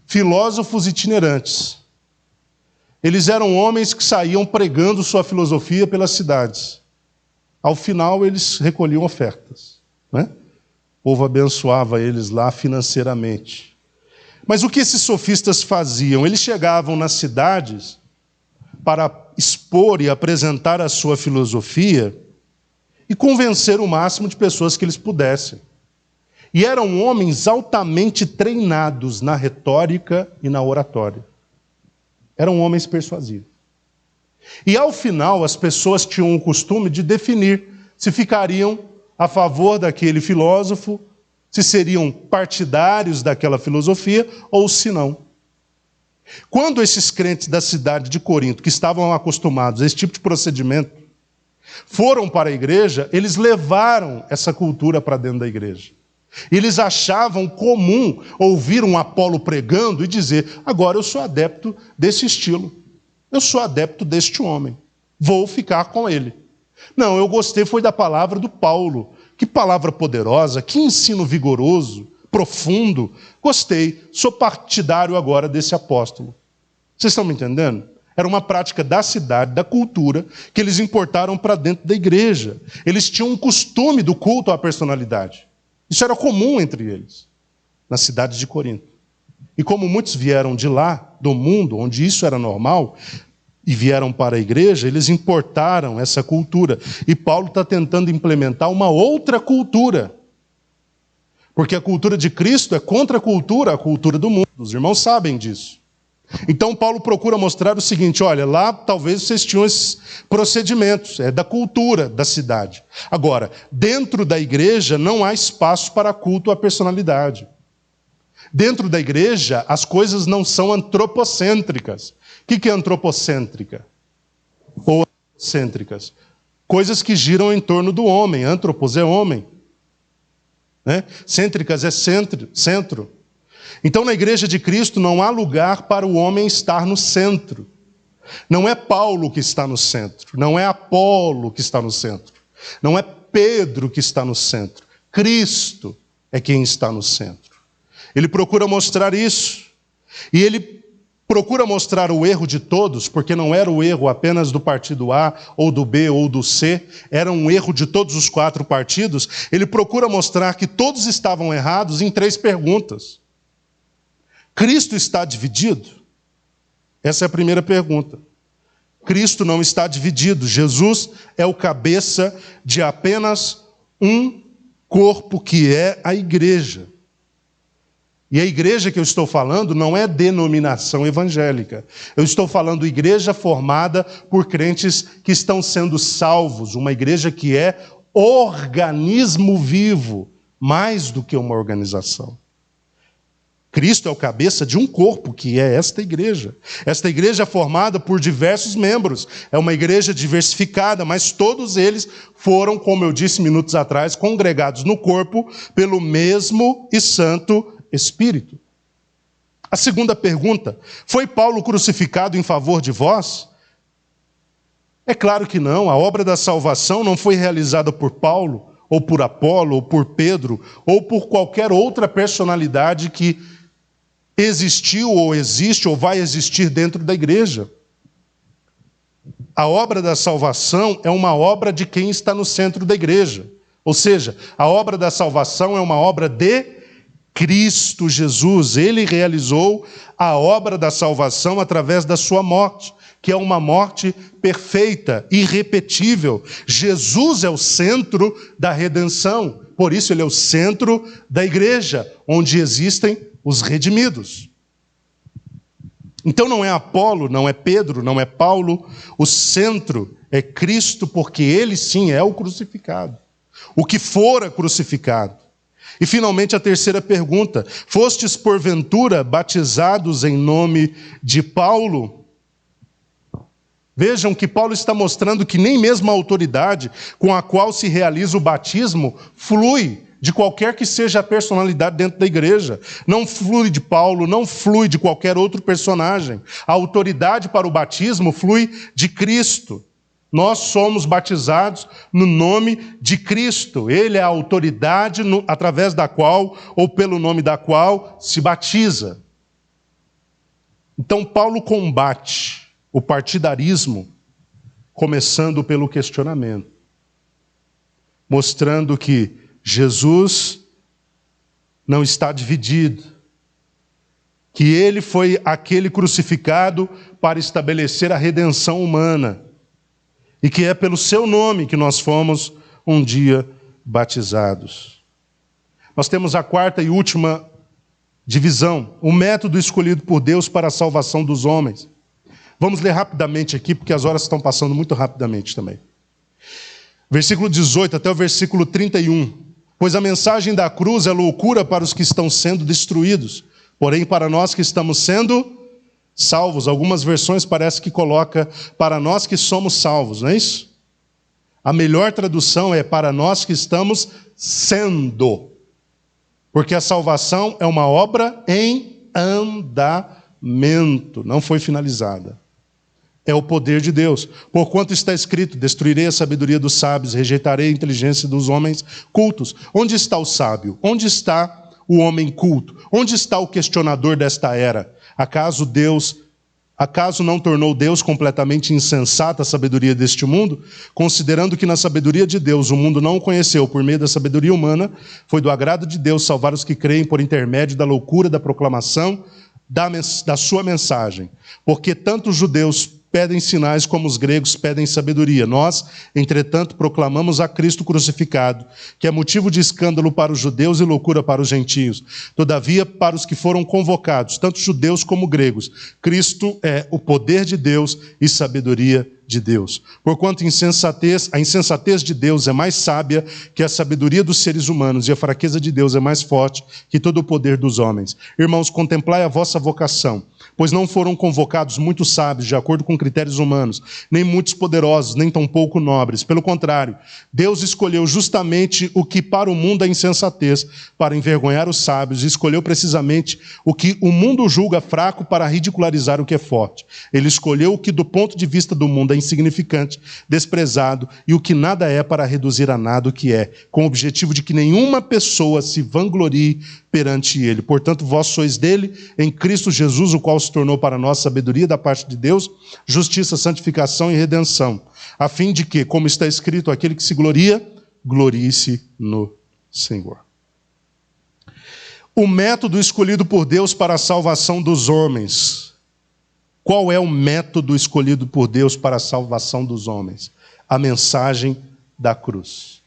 filósofos itinerantes. Eles eram homens que saíam pregando sua filosofia pelas cidades. Ao final, eles recolhiam ofertas, né? O povo abençoava eles lá financeiramente. Mas o que esses sofistas faziam? Eles chegavam nas cidades para expor e apresentar a sua filosofia e convencer o máximo de pessoas que eles pudessem. E eram homens altamente treinados na retórica e na oratória. Eram homens persuasivos. E ao final, as pessoas tinham o costume de definir se ficariam a favor daquele filósofo, se seriam partidários daquela filosofia ou se não. Quando esses crentes da cidade de Corinto, que estavam acostumados a esse tipo de procedimento, foram para a igreja, eles levaram essa cultura para dentro da igreja. Eles achavam comum ouvir um Apolo pregando e dizer, agora eu sou adepto desse estilo, eu sou adepto deste homem, vou ficar com ele. Não, eu gostei foi da palavra do Paulo. Que palavra poderosa, que ensino vigoroso, profundo. Gostei, sou partidário agora desse apóstolo. Vocês estão me entendendo? Era uma prática da cidade, da cultura, que eles importaram para dentro da igreja. Eles tinham um costume do culto à personalidade. Isso era comum entre eles, na cidade de Corinto. E como muitos vieram de lá, do mundo, onde isso era normal, e vieram para a igreja, eles importaram essa cultura. E Paulo está tentando implementar uma outra cultura. Porque a cultura de Cristo é contra a cultura do mundo. Os irmãos sabem disso. Então Paulo procura mostrar o seguinte, olha, lá talvez vocês tinham esses procedimentos, é da cultura da cidade. Agora, dentro da igreja não há espaço para culto à personalidade. Dentro da igreja, as coisas não são antropocêntricas. O que é antropocêntrica? Ou antropocêntricas? Coisas que giram em torno do homem. Antropos é homem. Né? Cêntricas é centro. Então, na igreja de Cristo não há lugar para o homem estar no centro. Não é Paulo que está no centro, não é Apolo que está no centro, não é Pedro que está no centro. Cristo é quem está no centro. Ele procura mostrar isso. E ele procura mostrar o erro de todos, porque não era o erro apenas do partido A, ou do B, ou do C, era um erro de todos os 4 partidos. Ele procura mostrar que todos estavam errados em 3 perguntas. Cristo está dividido? Essa é a primeira pergunta. Cristo não está dividido. Jesus é o cabeça de apenas um corpo, que é a igreja. E a igreja que eu estou falando não é denominação evangélica. Eu estou falando igreja formada por crentes que estão sendo salvos. Uma igreja que é organismo vivo, mais do que uma organização. Cristo é o cabeça de um corpo, que é esta igreja. Esta igreja é formada por diversos membros. É uma igreja diversificada, mas todos eles foram, como eu disse minutos atrás, congregados no corpo pelo mesmo e santo Espírito. A segunda pergunta: foi Paulo crucificado em favor de vós? É claro que não. A obra da salvação não foi realizada por Paulo, ou por Apolo, ou por Pedro, ou por qualquer outra personalidade que existiu, ou existe, ou vai existir dentro da igreja. A obra da salvação é uma obra de quem está no centro da igreja. Ou seja, a obra da salvação é uma obra de Cristo Jesus. Ele realizou a obra da salvação através da sua morte, que é uma morte perfeita, irrepetível. Jesus é o centro da redenção. Por isso ele é o centro da igreja, onde existem os redimidos. Então não é Apolo, não é Pedro, não é Paulo. O centro é Cristo, porque ele sim é o crucificado. O que fora crucificado. E finalmente a terceira pergunta: fostes porventura batizados em nome de Paulo? Vejam que Paulo está mostrando que nem mesmo a autoridade com a qual se realiza o batismo flui de qualquer que seja a personalidade dentro da igreja. Não flui de Paulo, não flui de qualquer outro personagem. A autoridade para o batismo flui de Cristo. Nós somos batizados no nome de Cristo. Ele é a autoridade através da qual, ou pelo nome da qual, se batiza. Então Paulo combate o partidarismo, começando pelo questionamento, mostrando que Jesus não está dividido, que ele foi aquele crucificado para estabelecer a redenção humana, e que é pelo seu nome que nós fomos um dia batizados. Nós temos a quarta e última divisão, o método escolhido por Deus para a salvação dos homens. Vamos ler rapidamente aqui, porque as horas estão passando muito rapidamente também. Versículo 18 até o versículo 31. Pois a mensagem da cruz é loucura para os que estão sendo destruídos, porém para nós que estamos sendo salvos. Algumas versões parece que coloca para nós que somos salvos, não é isso? A melhor tradução é para nós que estamos sendo. Porque a salvação é uma obra em andamento, não foi finalizada. É o poder de Deus. Porquanto está escrito: destruirei a sabedoria dos sábios, rejeitarei a inteligência dos homens cultos. Onde está o sábio? Onde está o homem culto? Onde está o questionador desta era? Acaso não tornou Deus completamente insensata a sabedoria deste mundo? Considerando que na sabedoria de Deus o mundo não o conheceu por meio da sabedoria humana, foi do agrado de Deus salvar os que creem por intermédio da loucura da proclamação da sua mensagem. Porque tanto os judeus pedem sinais como os gregos pedem sabedoria. Nós, entretanto, proclamamos a Cristo crucificado, que é motivo de escândalo para os judeus e loucura para os gentios. Todavia, para os que foram convocados, tanto judeus como gregos, Cristo é o poder de Deus e sabedoria de Deus. Porquanto a insensatez de Deus é mais sábia que a sabedoria dos seres humanos, e a fraqueza de Deus é mais forte que todo o poder dos homens. Irmãos, contemplai a vossa vocação. pois não foram convocados muitos sábios, de acordo com critérios humanos, nem muitos poderosos, nem tampouco nobres. Pelo contrário, Deus escolheu justamente o que para o mundo é insensatez, para envergonhar os sábios, e escolheu precisamente o que o mundo julga fraco para ridicularizar o que é forte. Ele escolheu o que do ponto de vista do mundo é insignificante, desprezado, e o que nada é para reduzir a nada o que é, com o objetivo de que nenhuma pessoa se vanglorie perante ele. Portanto, vós sois dele, em Cristo Jesus, o qual se tornou para nós sabedoria da parte de Deus, justiça, santificação e redenção, a fim de que, como está escrito, aquele que se gloria, glorie-se no Senhor. O método escolhido por Deus para a salvação dos homens. Qual é o método escolhido por Deus para a salvação dos homens? A mensagem da cruz.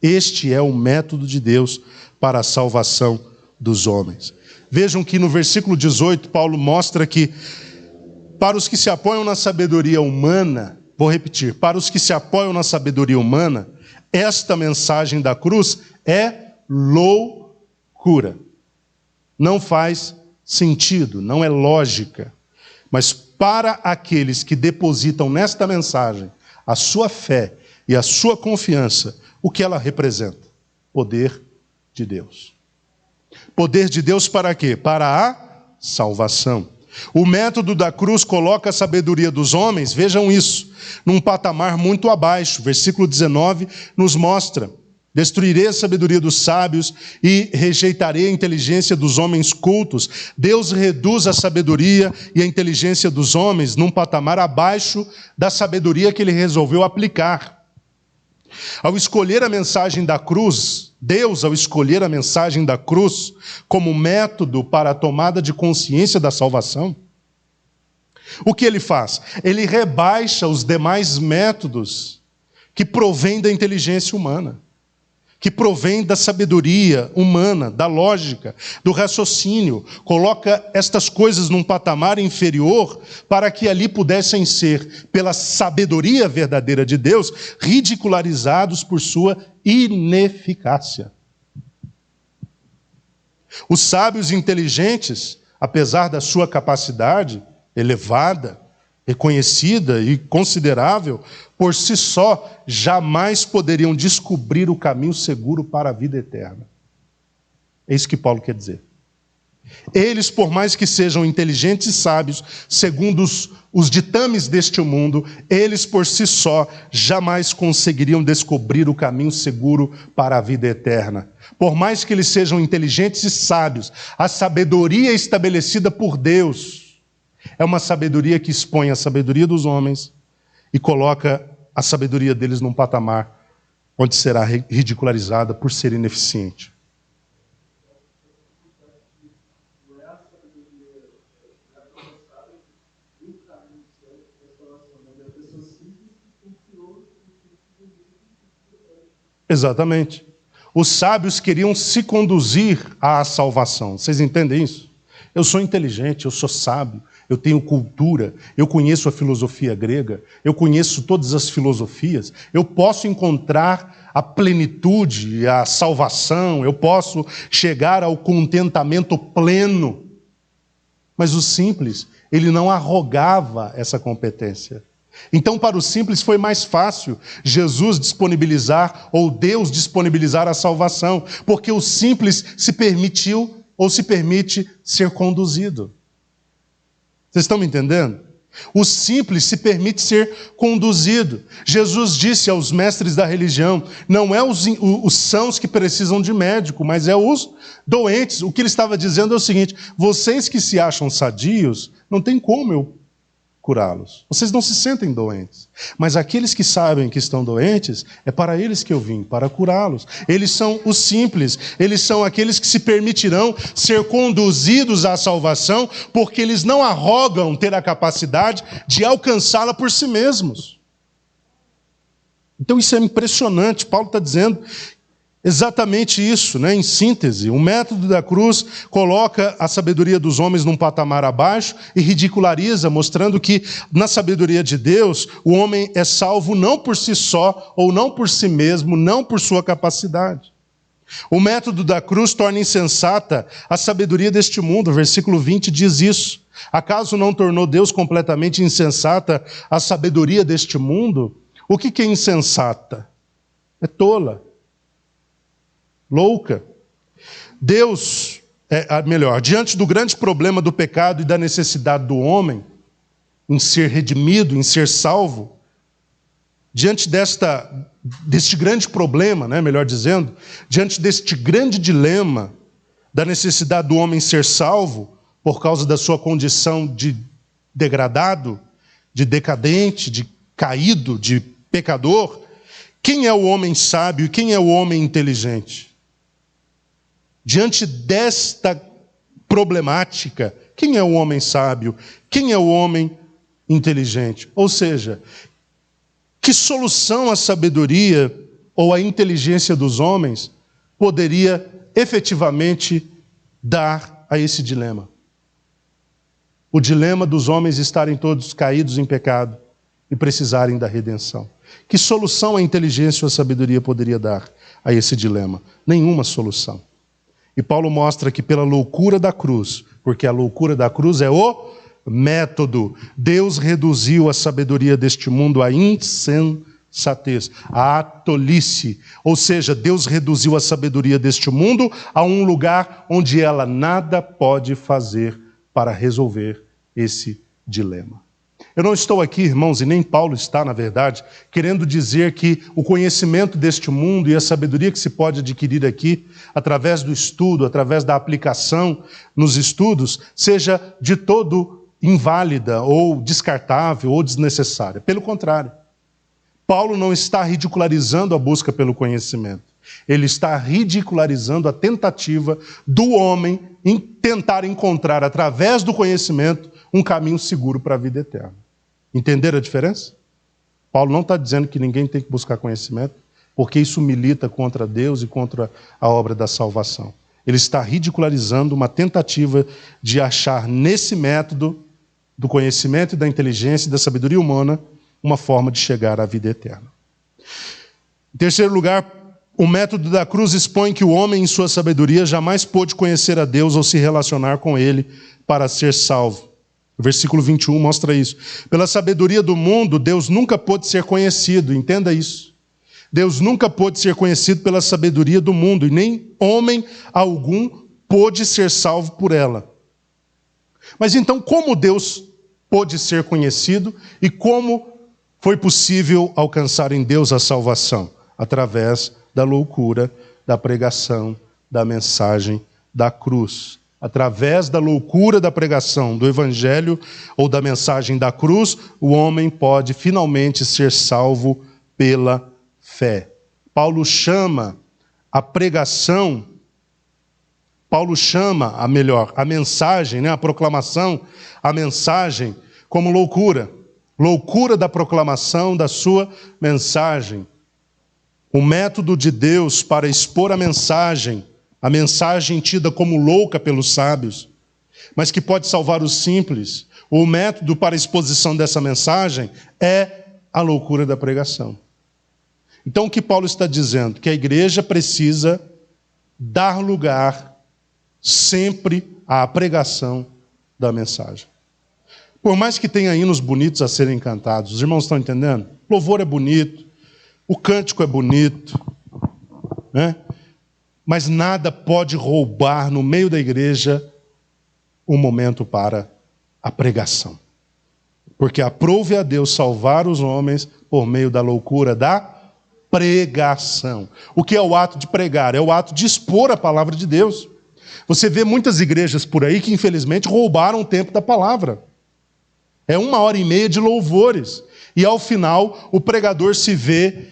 Este é o método de Deus para a salvação dos homens. Vejam que no versículo 18, Paulo mostra que para os que se apoiam na sabedoria humana, vou repetir, para os que se apoiam na sabedoria humana, esta mensagem da cruz é loucura. Não faz sentido, não é lógica. Mas para aqueles que depositam nesta mensagem a sua fé e a sua confiança, o que ela representa? Poder de Deus. Poder de Deus para quê? Para a salvação. O método da cruz coloca a sabedoria dos homens, vejam isso, num patamar muito abaixo. Versículo 19 nos mostra: destruirei a sabedoria dos sábios e rejeitarei a inteligência dos homens cultos. Deus reduz a sabedoria e a inteligência dos homens num patamar abaixo da sabedoria que ele resolveu aplicar. Ao escolher a mensagem da cruz, Deus, ao escolher a mensagem da cruz como método para a tomada de consciência da salvação, o que ele faz? Ele rebaixa os demais métodos que provêm da inteligência humana, que provém da sabedoria humana, da lógica, do raciocínio, coloca estas coisas num patamar inferior para que ali pudessem ser, pela sabedoria verdadeira de Deus, ridicularizados por sua ineficácia. Os sábios inteligentes, apesar da sua capacidade elevada, reconhecida e considerável, por si só, jamais poderiam descobrir o caminho seguro para a vida eterna. É isso que Paulo quer dizer. Eles, por mais que sejam inteligentes e sábios, segundo os ditames deste mundo, eles por si só jamais conseguiriam descobrir o caminho seguro para a vida eterna. Por mais que eles sejam inteligentes e sábios, a sabedoria estabelecida por Deus é uma sabedoria que expõe a sabedoria dos homens e coloca a sabedoria deles num patamar onde será ridicularizada por ser ineficiente. Exatamente. Os sábios queriam se conduzir à salvação. Vocês entendem isso? Eu sou inteligente, eu sou sábio, eu tenho cultura, eu conheço a filosofia grega, eu conheço todas as filosofias, eu posso encontrar a plenitude, a salvação, eu posso chegar ao contentamento pleno. Mas o simples, ele não arrogava essa competência. Então, para o simples foi mais fácil Jesus disponibilizar, ou Deus disponibilizar a salvação, porque o simples se permitiu ou se permite ser conduzido. Vocês estão me entendendo? O simples se permite ser conduzido. Jesus disse aos mestres da religião, não é os sãos que precisam de médico, mas é os doentes. O que ele estava dizendo é o seguinte: vocês que se acham sadios, não tem como eu curá-los. Vocês não se sentem doentes. Mas aqueles que sabem que estão doentes, é para eles que eu vim, para curá-los. Eles são os simples, eles são aqueles que se permitirão ser conduzidos à salvação, porque eles não arrogam ter a capacidade de alcançá-la por si mesmos. Então isso é impressionante. Paulo está dizendo exatamente isso, né? Em síntese, o método da cruz coloca a sabedoria dos homens num patamar abaixo e ridiculariza, mostrando que na sabedoria de Deus o homem é salvo não por si só ou não por si mesmo, não por sua capacidade. O método da cruz torna insensata a sabedoria deste mundo. O versículo 20 diz isso. Acaso não tornou Deus completamente insensata a sabedoria deste mundo? O que é insensata? É tola, louca. Deus, diante do grande problema do pecado e da necessidade do homem em ser redimido, em ser salvo, diante deste grande problema, melhor dizendo, diante deste grande dilema da necessidade do homem ser salvo por causa da sua condição de degradado, de decadente, de caído, de pecador, quem é o homem sábio e quem é o homem inteligente? Diante desta problemática, quem é o homem sábio? Quem é o homem inteligente? Ou seja, que solução a sabedoria ou a inteligência dos homens poderia efetivamente dar a esse dilema? O dilema dos homens estarem todos caídos em pecado e precisarem da redenção. Que solução a inteligência ou a sabedoria poderia dar a esse dilema? Nenhuma solução. E Paulo mostra que pela loucura da cruz, porque a loucura da cruz é o método, Deus reduziu a sabedoria deste mundo à insensatez, à tolice. Ou seja, Deus reduziu a sabedoria deste mundo a um lugar onde ela nada pode fazer para resolver esse dilema. Eu não estou aqui, irmãos, e nem Paulo está, na verdade, querendo dizer que o conhecimento deste mundo e a sabedoria que se pode adquirir aqui, através do estudo, através da aplicação nos estudos, seja de todo inválida ou descartável ou desnecessária. Pelo contrário, Paulo não está ridicularizando a busca pelo conhecimento. Ele está ridicularizando a tentativa do homem em tentar encontrar, através do conhecimento, um caminho seguro para a vida eterna. Entenderam a diferença? Paulo não está dizendo que ninguém tem que buscar conhecimento, porque isso milita contra Deus e contra a obra da salvação. Ele está ridicularizando uma tentativa de achar nesse método do conhecimento e da inteligência e da sabedoria humana uma forma de chegar à vida eterna. Em terceiro lugar, o método da cruz expõe que o homem, em sua sabedoria, jamais pôde conhecer a Deus ou se relacionar com Ele para ser salvo. O versículo 21 mostra isso. Pela sabedoria do mundo, Deus nunca pôde ser conhecido. Entenda isso. Deus nunca pôde ser conhecido pela sabedoria do mundo, e nem homem algum pôde ser salvo por ela. Mas então, como Deus pôde ser conhecido e como foi possível alcançar em Deus a salvação? Através da loucura, da pregação, da mensagem da cruz. Através da loucura da pregação do evangelho ou da mensagem da cruz, o homem pode finalmente ser salvo pela fé. Paulo chama a pregação, a mensagem, a proclamação, a mensagem como loucura. Loucura da proclamação da sua mensagem. O método de Deus para expor a mensagem tida como louca pelos sábios, mas que pode salvar os simples. O método para a exposição dessa mensagem é a loucura da pregação. Então o que Paulo está dizendo? Que a igreja precisa dar lugar sempre à pregação da mensagem. Por mais que tenha hinos bonitos a serem cantados, os irmãos estão entendendo? O louvor é bonito, o cântico é bonito, né? Mas nada pode roubar no meio da igreja um momento para a pregação. Porque aprove a Deus salvar os homens por meio da loucura da pregação. O que é o ato de pregar? É o ato de expor a palavra de Deus. Você vê muitas igrejas por aí que infelizmente roubaram o tempo da palavra. É 1h30 de louvores. E ao final o pregador se vê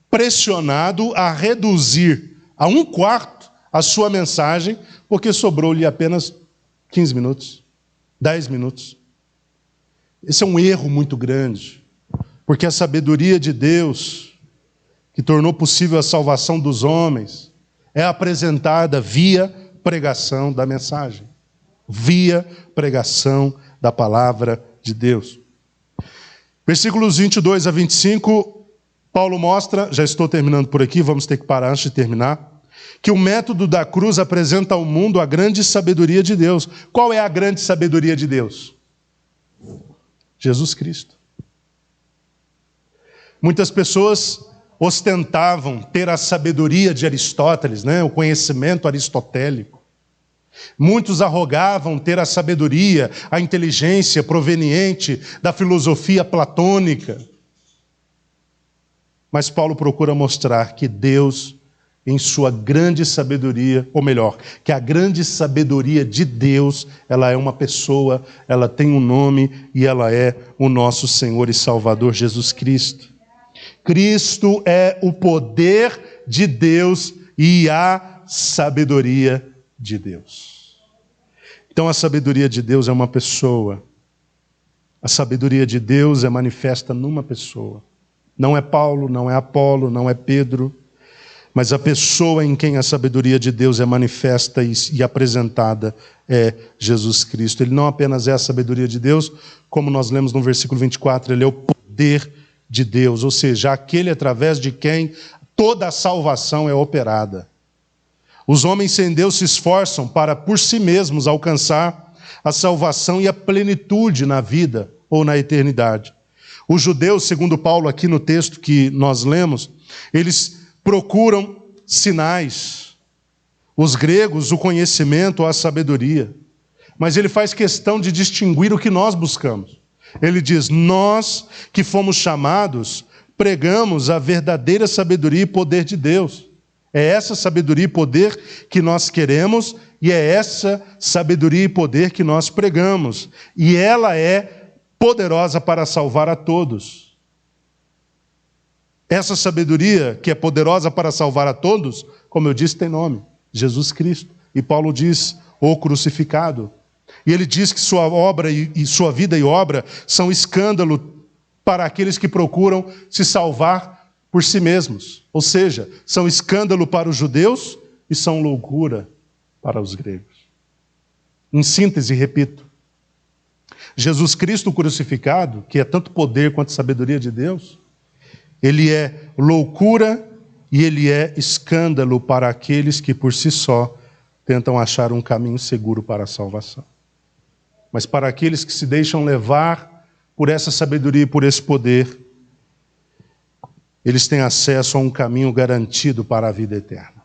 pressionado a reduzir a 1/4 a sua mensagem, porque sobrou-lhe apenas 15 minutos, 10 minutos. Esse é um erro muito grande, porque a sabedoria de Deus, que tornou possível a salvação dos homens, é apresentada via pregação da mensagem, via pregação da palavra de Deus. Versículos 22 a 25 Paulo mostra, já estou terminando por aqui, vamos ter que parar antes de terminar, que o método da cruz apresenta ao mundo a grande sabedoria de Deus. Qual é a grande sabedoria de Deus? Jesus Cristo. Muitas pessoas ostentavam ter a sabedoria de Aristóteles, né? O conhecimento aristotélico. Muitos arrogavam ter a sabedoria, a inteligência proveniente da filosofia platônica. Mas Paulo procura mostrar que Deus, em sua grande sabedoria, ou melhor, que a grande sabedoria de Deus, ela é uma pessoa, ela tem um nome e ela é o nosso Senhor e Salvador Jesus Cristo. Cristo é o poder de Deus e a sabedoria de Deus. Então a sabedoria de Deus é uma pessoa. A sabedoria de Deus é manifesta numa pessoa. Não é Paulo, não é Apolo, não é Pedro, mas a pessoa em quem a sabedoria de Deus é manifesta e apresentada é Jesus Cristo. Ele não apenas é a sabedoria de Deus, como nós lemos no versículo 24, ele é o poder de Deus, ou seja, aquele através de quem toda a salvação é operada. Os homens sem Deus se esforçam para, por si mesmos, alcançar a salvação e a plenitude na vida ou na eternidade. Os judeus, segundo Paulo aqui no texto que nós lemos, eles procuram sinais. Os gregos, o conhecimento, a sabedoria. Mas ele faz questão de distinguir o que nós buscamos. Ele diz, nós que fomos chamados, pregamos a verdadeira sabedoria e poder de Deus. É essa sabedoria e poder que nós queremos e é essa sabedoria e poder que nós pregamos. E ela é poderosa para salvar a todos. Essa sabedoria que é poderosa para salvar a todos, como eu disse, tem nome, Jesus Cristo. E Paulo diz, o crucificado. E ele diz que sua obra e sua vida e obra são escândalo para aqueles que procuram se salvar por si mesmos. Ou seja, são escândalo para os judeus e são loucura para os gregos. Em síntese, repito, Jesus Cristo crucificado, que é tanto poder quanto sabedoria de Deus, ele é loucura e ele é escândalo para aqueles que por si só tentam achar um caminho seguro para a salvação. Mas para aqueles que se deixam levar por essa sabedoria e por esse poder, eles têm acesso a um caminho garantido para a vida eterna.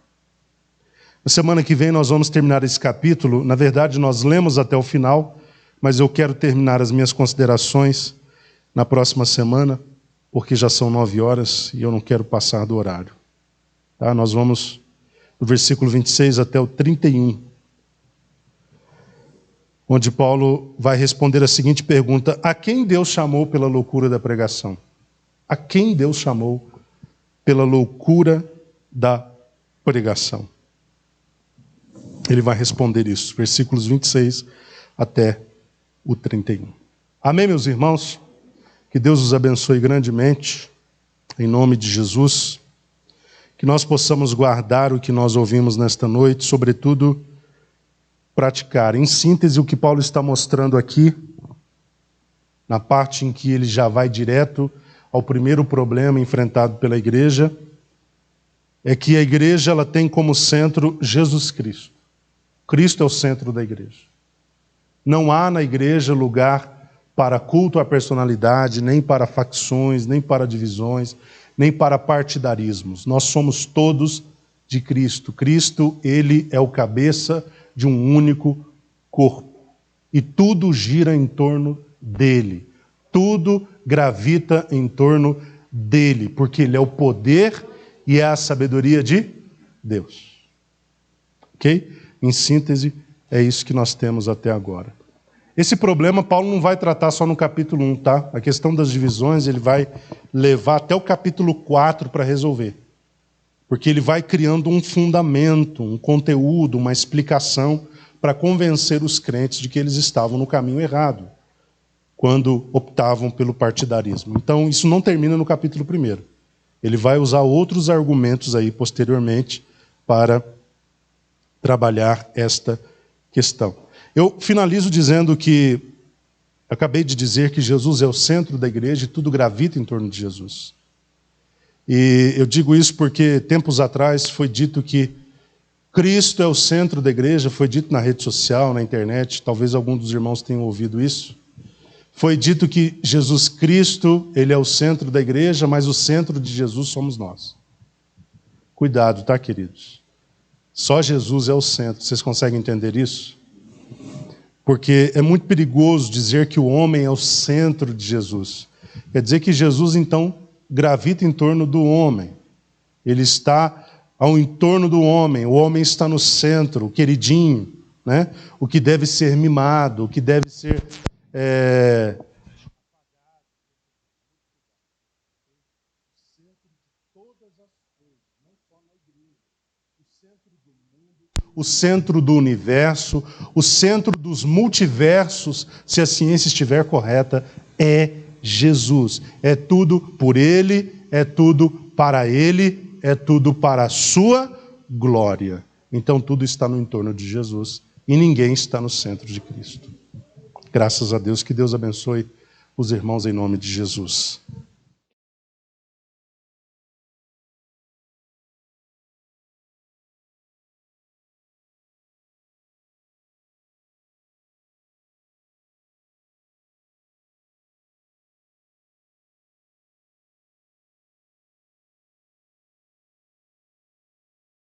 Na semana que vem nós vamos terminar esse capítulo. Na verdade, nós lemos até o final, mas eu quero terminar as minhas considerações na próxima semana, porque já são 9 horas e eu não quero passar do horário. Tá? Nós vamos do versículo 26 até o 31, onde Paulo vai responder a seguinte pergunta: a quem Deus chamou pela loucura da pregação? A quem Deus chamou pela loucura da pregação? Ele vai responder isso, versículos 26 até o 31. Amém, meus irmãos? Que Deus os abençoe grandemente, em nome de Jesus. Que nós possamos guardar o que nós ouvimos nesta noite, sobretudo praticar. Em síntese, o que Paulo está mostrando aqui, na parte em que ele já vai direto ao primeiro problema enfrentado pela igreja, é que a igreja ela tem como centro Jesus Cristo. Cristo é o centro da igreja. Não há na igreja lugar para culto à personalidade, nem para facções, nem para divisões, nem para partidarismos. Nós somos todos de Cristo. Cristo, ele é o cabeça de um único corpo. E tudo gira em torno dele. Tudo gravita em torno dele, porque ele é o poder e é a sabedoria de Deus. Ok? Em síntese, é isso que nós temos até agora. Esse problema Paulo não vai tratar só no capítulo 1, tá? A questão das divisões ele vai levar até o capítulo 4 para resolver. Porque ele vai criando um fundamento, um conteúdo, uma explicação para convencer os crentes de que eles estavam no caminho errado, quando optavam pelo partidarismo. Então, isso não termina no capítulo 1. Ele vai usar outros argumentos aí posteriormente para trabalhar esta questão. Eu finalizo dizendo que, acabei de dizer que Jesus é o centro da igreja e tudo gravita em torno de Jesus. E eu digo isso porque tempos atrás foi dito que Cristo é o centro da igreja, foi dito na rede social, na internet, talvez algum dos irmãos tenham ouvido isso. Foi dito que Jesus Cristo, ele é o centro da igreja, mas o centro de Jesus somos nós. Cuidado, tá, queridos? Só Jesus é o centro. Vocês conseguem entender isso? Porque é muito perigoso dizer que o homem é o centro de Jesus. Quer dizer que Jesus, então, gravita em torno do homem. Ele está ao entorno do homem. O homem está no centro, o queridinho, né? O que deve ser mimado, o que deve ser... o centro do universo, o centro dos multiversos, se a ciência estiver correta, é Jesus. É tudo por Ele, é tudo para Ele, é tudo para a sua glória. Então tudo está no entorno de Jesus e ninguém está no centro de Cristo. Graças a Deus, que Deus abençoe os irmãos em nome de Jesus.